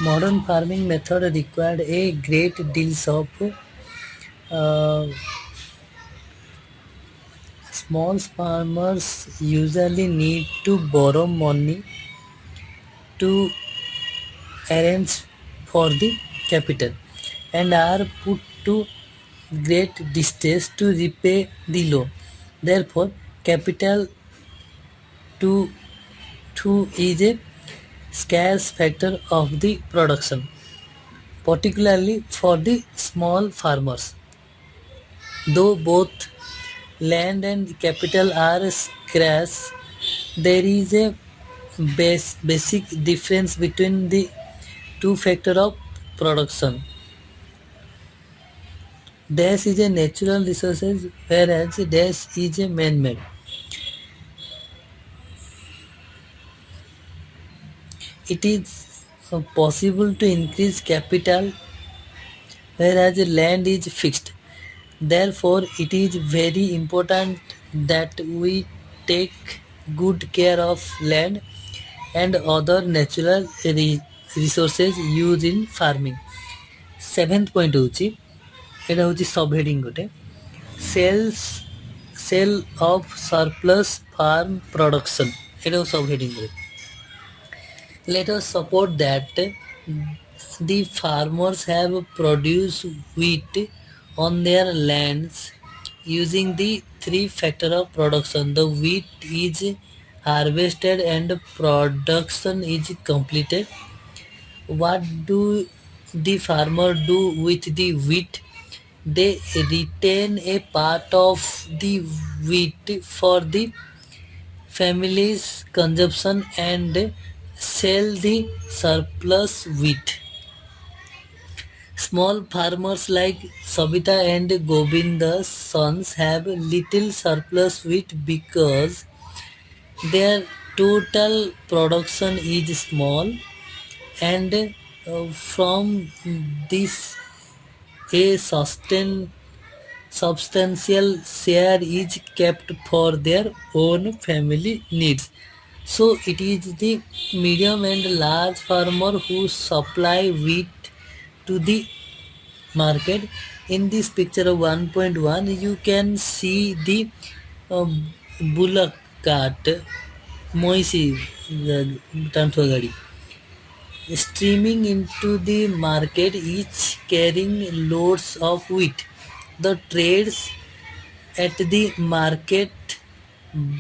Modern farming method required a great deals of uh, small farmers usually need to borrow money to arrange for the capital and are put to great distress to repay the loan. Therefore, capital to, to is a scarce factor of the production, particularly for the small farmers. Though both land and capital are scarce, there is a basic difference between the two factors of production. Dash is a natural resources whereas dash is a man-made. It is possible to increase capital whereas land is fixed. Therefore, it is very important that we take good care of land and other natural resources used in farming. Seventh point ହେଉଛି ଏଇଟା ହେଉଛି sub heading ଗୋଟେ sales sale of surplus farm production ଏଇଟା sub heading let us suppose that the farmers have produced wheat on their lands using the three factor of production. The wheat is harvested and production is completed. What do the farmer do with the wheat? They retain a part of the wheat for the family's consumption and sell the surplus wheat. Small farmers like Sabita and Govinda's sons have little surplus wheat because their total production is small and from this a substantial share is kept for their own family needs. So it is the medium and large farmer who supply wheat to the market. In this picture of 1.1, you can see the bullock cart, moisi transfer gadi, streaming into the market, each carrying loads of wheat. The trades at the market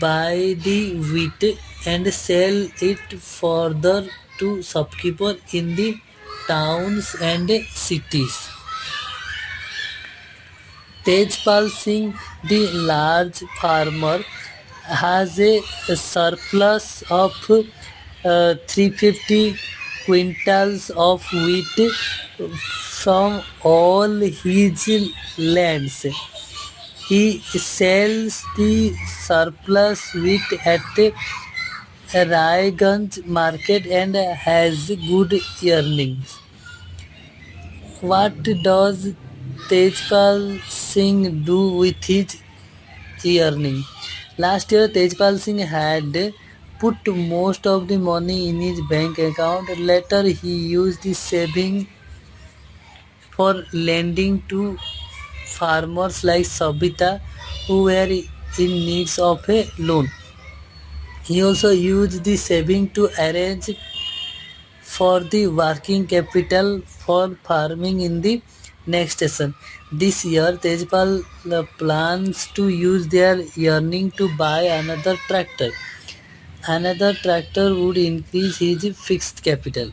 buy the wheat and sell it further to shopkeeper in the towns and cities. Tejpal Singh, the large farmer, has a surplus of 350 quintals of wheat from all his lands. He sells the surplus wheat at Raiganj market and has good earnings. What does Tejpal Singh do with his earning? Last year, Tejpal Singh had put most of the money in his bank account. Later, he used the saving for lending to farmers like Sabita who were in need of a loan. He also used the saving to arrange for the working capital for farming in the next season. This year, Tejpal plans to use their earning to buy another tractor. Another tractor would increase his fixed capital.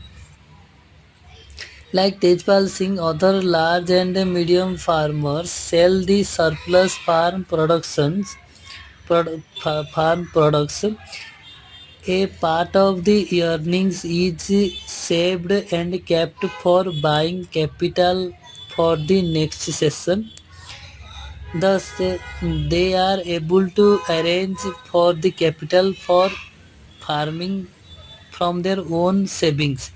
Like Tejpal Singh, other large and medium farmers sell the surplus farm products. A part of the earnings is saved and kept for buying capital for the next session. Thus, they are able to arrange for the capital for farming from their own savings.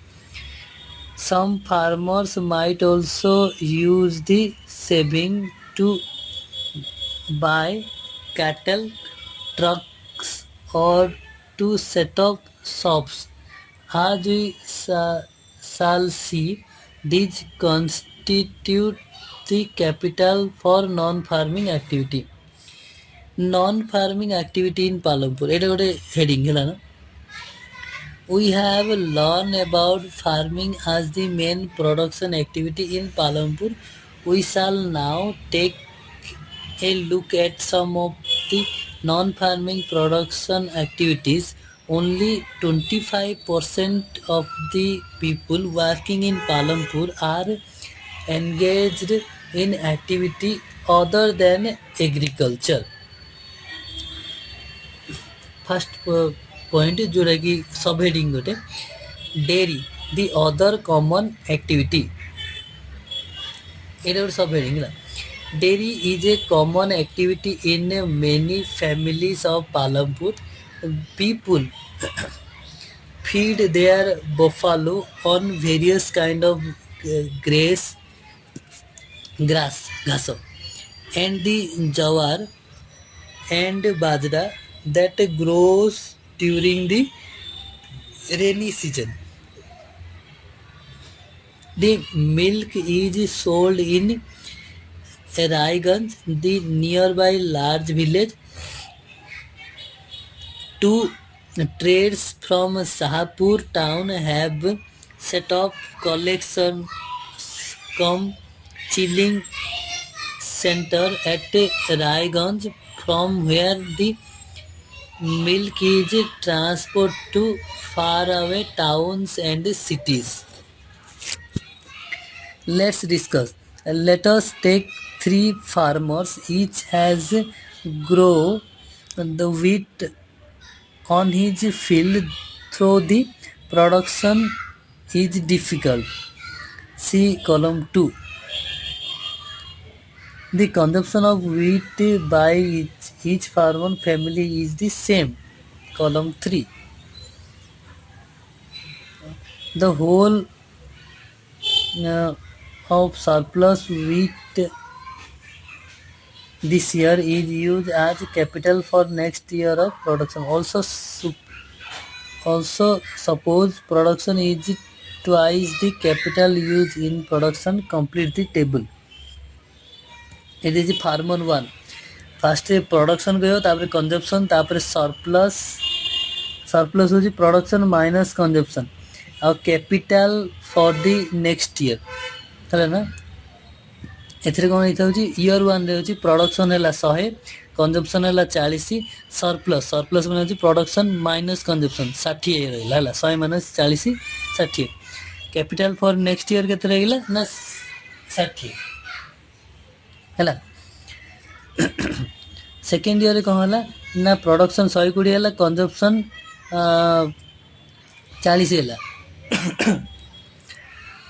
Some farmers might also use the saving to buy cattle, trucks, or to set up shops. As we shall see, these constitute the capital for non-farming activity. Non-farming activity in Palampur. এটা ଗୋଟେ heading ହେଲା ନା? We have learned about farming as the main production activity in Palampur. We shall now take a look at some of the non-farming production activities. Only 25% of the people working in Palampur are engaged in activity other than agriculture. First point जोटा कि सब heading गोटे dairy the other common activity. এটা ଗୋଟେ सब heading ହେଲା. Dairy is a common activity in many families of Palampur. People feed their buffalo on various kind of grass, ghaso, and the jawar and bajra that grows during the rainy season. The milk is sold in Raiganj, the nearby large village. Two trades from Sahapur town have set up collection cum chilling center at Raiganj, from where the milk is transported to faraway towns and cities. Let's discuss. Let us take three farmers. Each has grow the wheat on his field, though the production is difficult. See column 2. The consumption of wheat by each farmer family is the same. Column 3. The whole of surplus wheat this year is used as capital for next year of production. Also suppose production is twice the capital used in production. Complete the table. It is the farmer 1. First production गयो तापर consumption तापर surplus होची production minus consumption और capital for the next year ताले ना एथरे कोन हिता होची year 1 रे होची production हैला 100 consumption हैला 40 surplus माने होची production minus consumption 60 रहला हैला 100 minus 40 60 capital for next year केते रहला ना 60 हैला सेकेंड ईयर कौन है ना प्रोडक्शन 120 है कंजम्पशन 40 है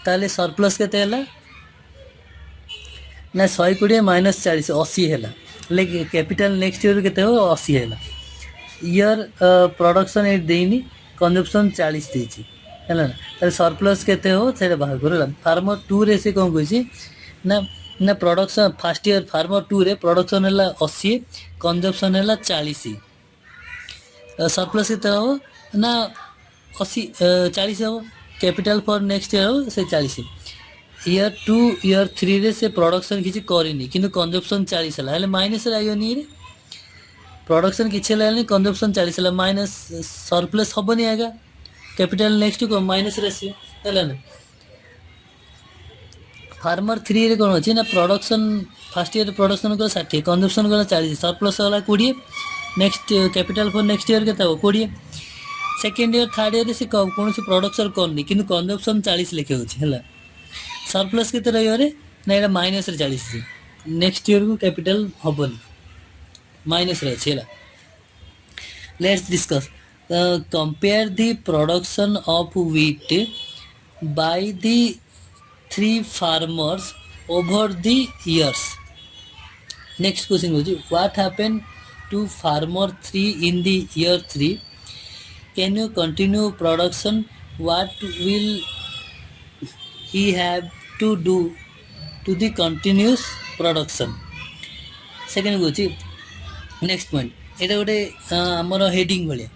ताले सरप्लस केते है ना 120 माइनस 40 80 है लेकिन कैपिटल नेक्स्ट ईयर केते हो 80 है ईयर प्रोडक्शन एट देनी कंजम्पशन 40 देछि है ना ताले सरप्लस केते हो सेटा बाहर करला फार्मर 2 रे से कोन कहछि ना ना प्रोडक्शन फर्स्ट ईयर फार्मर 2 रे प्रोडक्शन है 80 कंजम्पशन है 40 सरप्लस केते हो ना 80 40 हो कैपिटल फॉर नेक्स्ट ईयर हो से 40 ईयर 2 ईयर 3 रे से प्रोडक्शन किछि करिनी किंतु कंजम्पशन 40 हला हले माइनस आयोनी रे प्रोडक्शन किछि हला कंजम्पशन 40 हला माइनस सरप्लस हबनी आगा कैपिटल नेक्स्ट को माइनस रेशियो हला ना फार्मर 3 रे कोन अछि ना प्रोडक्शन फर्स्ट ईयर प्रोडक्शन को 60 कंजम्पशन को 40 सरप्लस वाला 20 next capital for next year केता 20 सेकंड ईयर थर्ड ईयर से कोन से प्रोडक्शन करनी किंतु कंजम्पशन 40 लिखे होछि हला सरप्लस केते रहियो रे ना एटा माइनस रे 40 नेक्स्ट ईयर को कैपिटल हबनी माइनस रे अछि हला let's discuss compare the production of wheat by the 3 farmers over the years. Next question is what happened to farmer 3 in the year 3? Can you continue production? What will he have to do to the continuous production? Second question next point এটা গোটে আমার heading ভলিয়া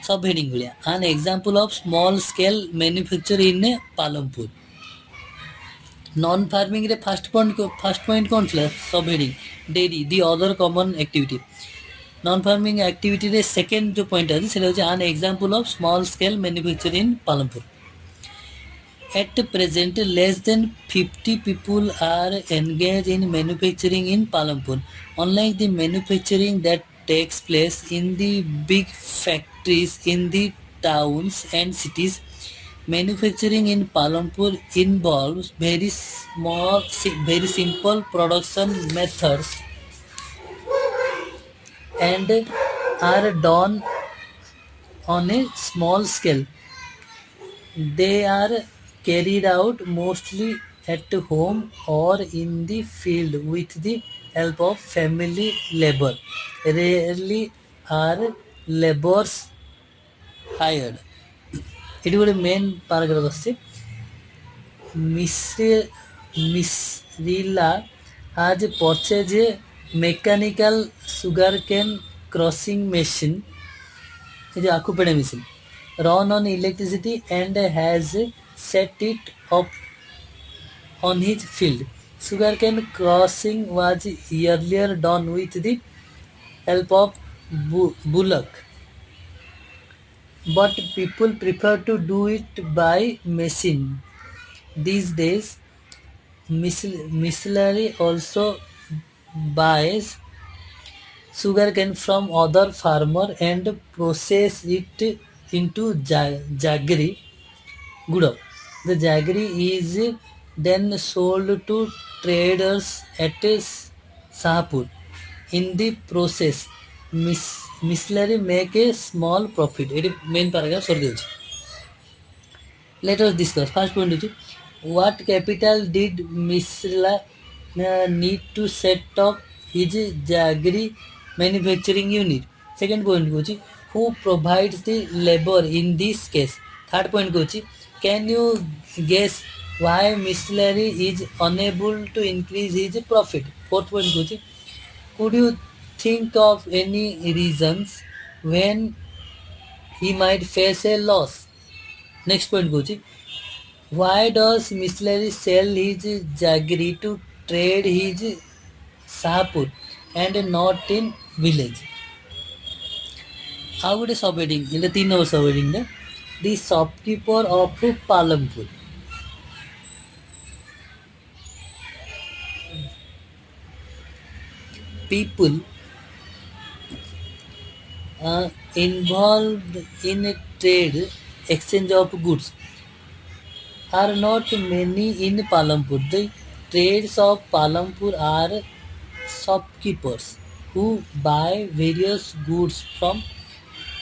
sub heading भलिया an example of small scale manufacture in Palampur. Non farming रे first point कौन थला sub heading dairy the other common activity non farming activity रे second जो पॉइंट है सेटा होचे an example of small scale manufacture in Palampur at present less than 50 people are engaged in manufacturing in Palampur. Unlike the manufacturing that takes place in the big factories in the towns and cities, manufacturing in Palampur involves very simple production methods and are done on a small scale. They are carried out mostly at home or in the field with the help of family labor. Rarely are laborers hired. ଏଠି ଗୋଟେ main paragraph ଅଛି ମିଶ୍ରିଲା has purchased a mechanical sugarcane crushing machine ଏ ଯୋଉ ଆଖୁ ପେଡ଼ା machine run on electricity and has set it up on his field. Sugarcane crushing was earlier done with the help of bullock, but people prefer to do it by machine these days. Missionary also buys sugarcane from other farmer and process it into jaggery. The jaggery is then sold to traders at Sahapur. In the process, Missionary make a small profit. It is main paragraph. Sorry. Let us discuss. First point is what capital did Misla need to set up his jaggery manufacturing unit? Second point is who provides the labor in this case? Third point is can you guess why Missionary is unable to increase his profit? Fourth point is could you think of any reasons when he might face a loss? Next point goes Why does missionary sell his jaggery to trade his Sahapur and not in village? ଆଉ ଗୋଟେ ସବ୍ heading ଏଇଟା 3 ନମ୍ବର sub ହେଡ଼ିଂଟା the shopkeeper of Palampur people involved in a trade exchange of goods are not many in Palampur. The trades of Palampur are shopkeepers who buy various goods from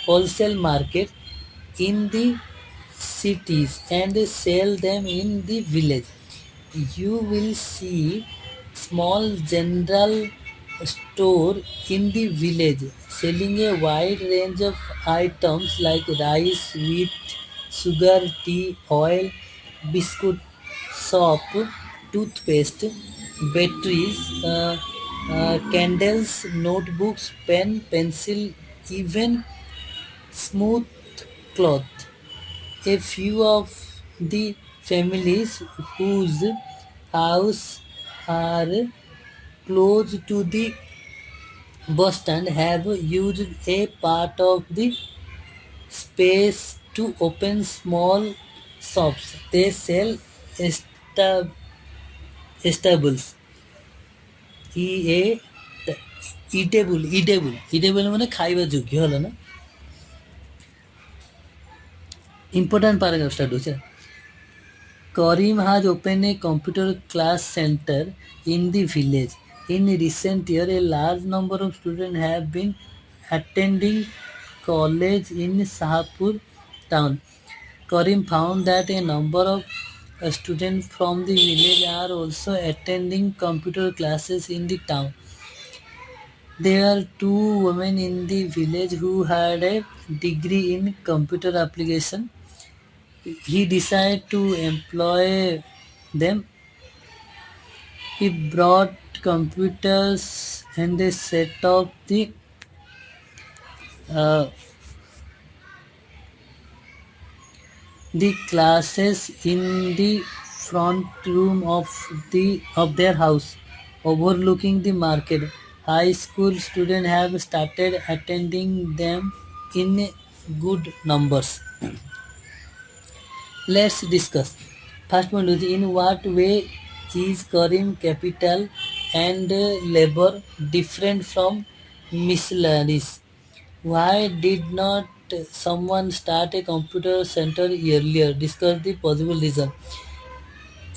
wholesale market in the cities and sell them in the village. You will see small general store in the village selling a wide range of items like rice, wheat, sugar, tea, oil, biscuit, soap, toothpaste, batteries, candles, notebooks, pen, pencil, even smooth cloth. A few of the families whose house are close to the bus stand have used a part of the space to open small shops. They sell esta- stables. E A eatable ମାନେ ଖାଇବା ଯୋଗ୍ୟ ହେଲା ନା important paragraph start होছে Karim has opened a computer class center in the village. In recent years, a large number of students have been attending college in Sahapur town. Karim found that a number of students from the village are also attending computer classes in the town. There are two women in the village who had a degree in computer application. He decided to employ them. He brought computers and they set up uh, the classes in the front room of their house, overlooking the market. High school students have started attending them in good numbers. Let's discuss. First one is in what way is Karim capital and labor different from miscellaneous? Why did not someone start a computer center earlier? Discuss the possible reason.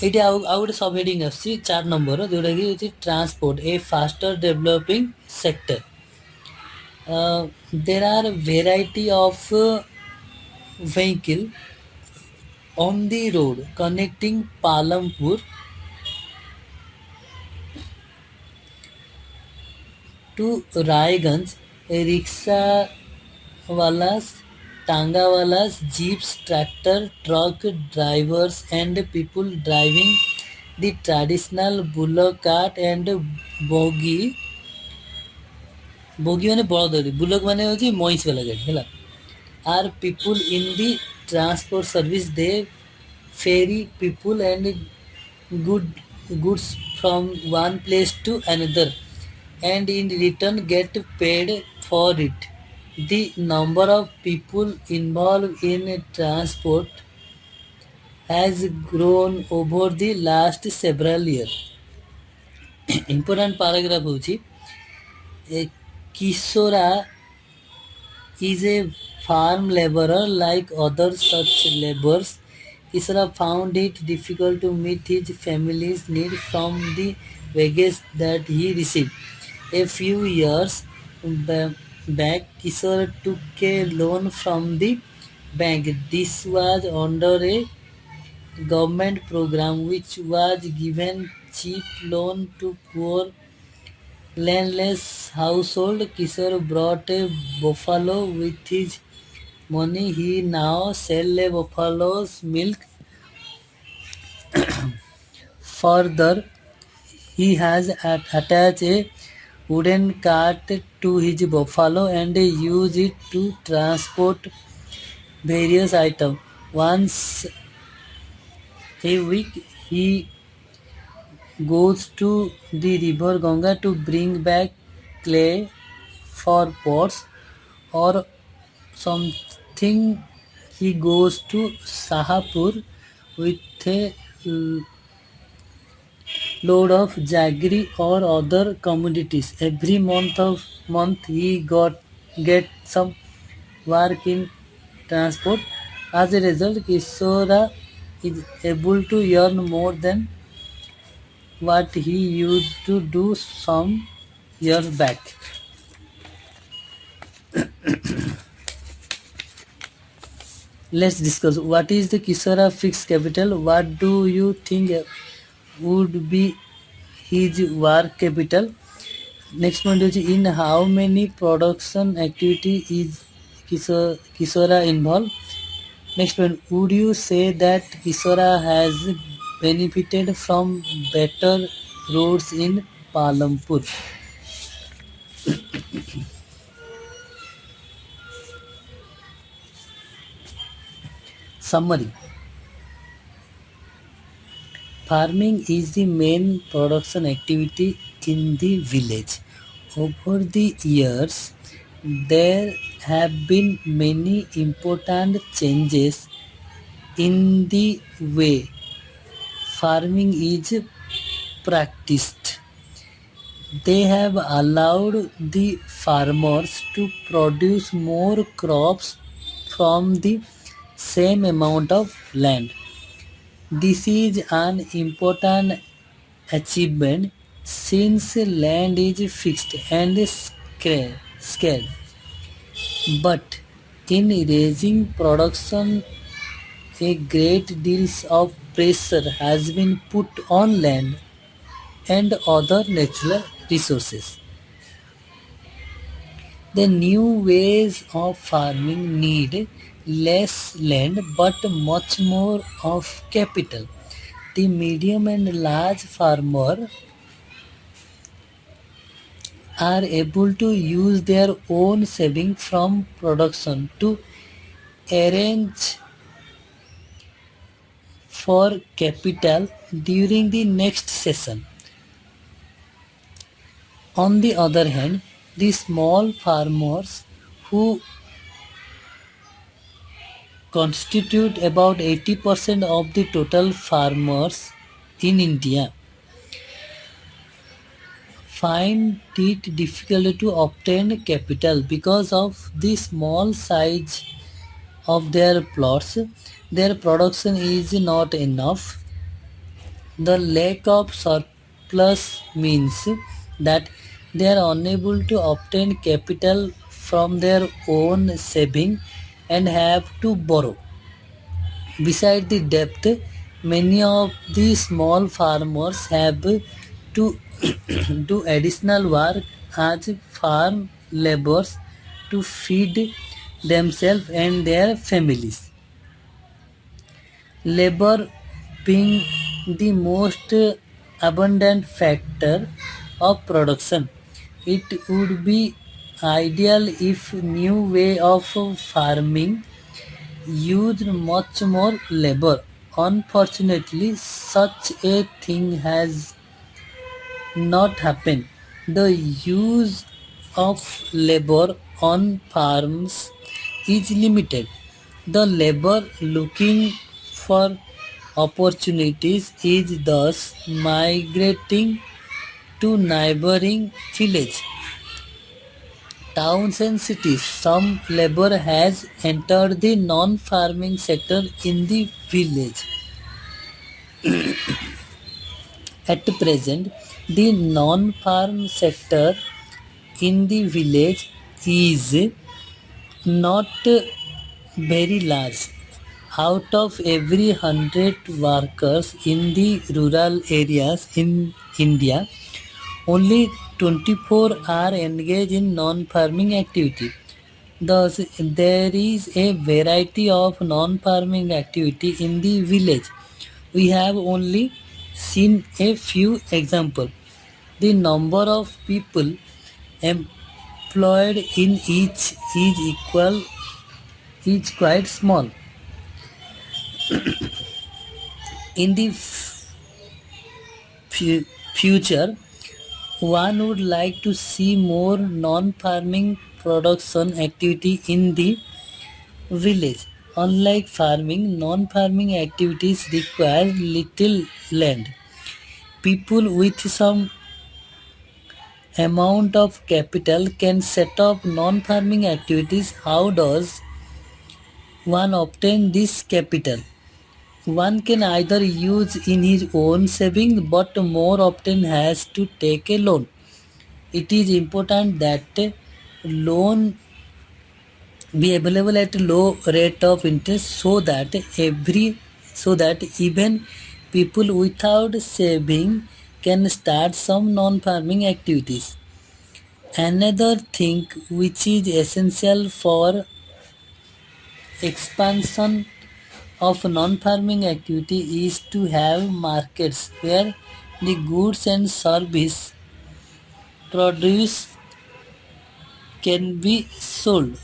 ଏଇଠି ଆଉ ଗୋଟେ ସବ୍ heading ଆସୁଛି 4 number ଯେଉଁଟାକି ହେଉଛି transport A faster developing sector. There are variety of vehicle on the road connecting Palampur to Raiganj. Rickshawalas, tangawalas, jeeps, tractor, truck drivers and people driving the traditional bullock cart and bogie. bogie ମାନେ ବଳଦ ଗାଡ଼ି, bullock ମାନେ ହେଉଛି ମଇଁଷି ବାଲା ଗାଡ଼ି ହେଲା. Are people in the transport service. They ferry people and good goods from one place to another and in return get paid for it. The number of people involved in transport has grown over the last several years. Important paragraph ହେଉଛି Kishora is a farm laborer like other such laborers. Isra found it difficult to meet his family's need from the wages that he received. A few years back, Kishore took a loan from the bank. This was under a government program which was given cheap loan to poor landless household. Kishore brought a buffalo with his money. He now sells a buffalo's milk. Further, he has attached a wooden cart to his buffalo and used it to transport various items. Once A week he goes to the river Ganga to bring back clay for pots, or something he goes to Sahapur with a load of jaggery or other commodities. Every month he got get some work in transport. As a result, Kishora is able to earn more than what he used to do some years back. Let's discuss what is the Kishora fixed capital. What do you think would be his work capital? Next one is in how many production activity is Kisora involved? Next one, would you say that Kisora has benefited from better roads in Palampur? Summary: farming is the main production activity in the village. Over the years, there have been many important changes in the way farming is practiced. They have allowed the farmers to produce more crops from the same amount of land. This is an important achievement since land is fixed and scarce. But in raising production, a great deal of pressure has been put on land and other natural resources. The new ways of farming need less land but much more of capital. The medium and large farmer are able to use their own saving from production to arrange for capital during the next session. On the other hand, the small farmers, who constitute about 80% of the total farmers in India, find it difficult to obtain capital because of the small size of their plots. Their production is not enough. The lack of surplus means that they are unable to obtain capital from their own saving and have to borrow. Beside the debt, many of the small farmers have to do additional work as farm laborers to feed themselves and their families. Labor being the most abundant factor of production. It would be ideal if new way of farming used much more labor. Unfortunately, such a thing has not happened. The use of labor on farms is limited. The labor looking for opportunities is thus migrating to neighboring villages, towns and cities. Some labor has entered the non-farming sector in the village. At present, the non-farm sector in the village is not very large. Out of every 100 workers in the rural areas in India, only 24 are engaged in non-farming activity. Thus, there is a variety of non-farming activity in the village. We have only seen a few examples. The number of people employed in each is quite small. In the fu- future, one would like to see more non-farming production activity in the village. Unlike farming, non-farming activities require little land. People with some amount of capital can set up non-farming activities. How does one obtain this capital? One can either use in his own saving, but more often has to take a loan. It is important that loan be available at low rate of interest so that even people without saving can start some non-farming activities. Another thing which is essential for expansion of non-farming activity is to have markets where the goods and service produce can be sold.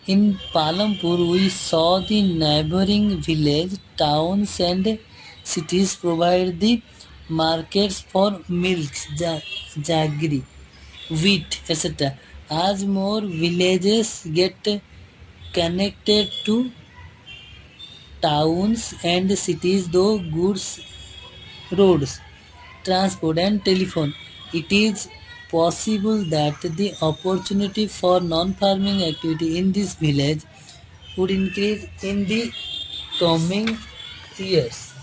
In Palampur, we saw the neighboring village, towns, and cities provide the markets for milk, jaggery, wheat, etc. As more villages get connected to towns and cities, though goods, roads, transport, and telephone, it is possible that the opportunity for non-farming activity in this village would increase in the coming years.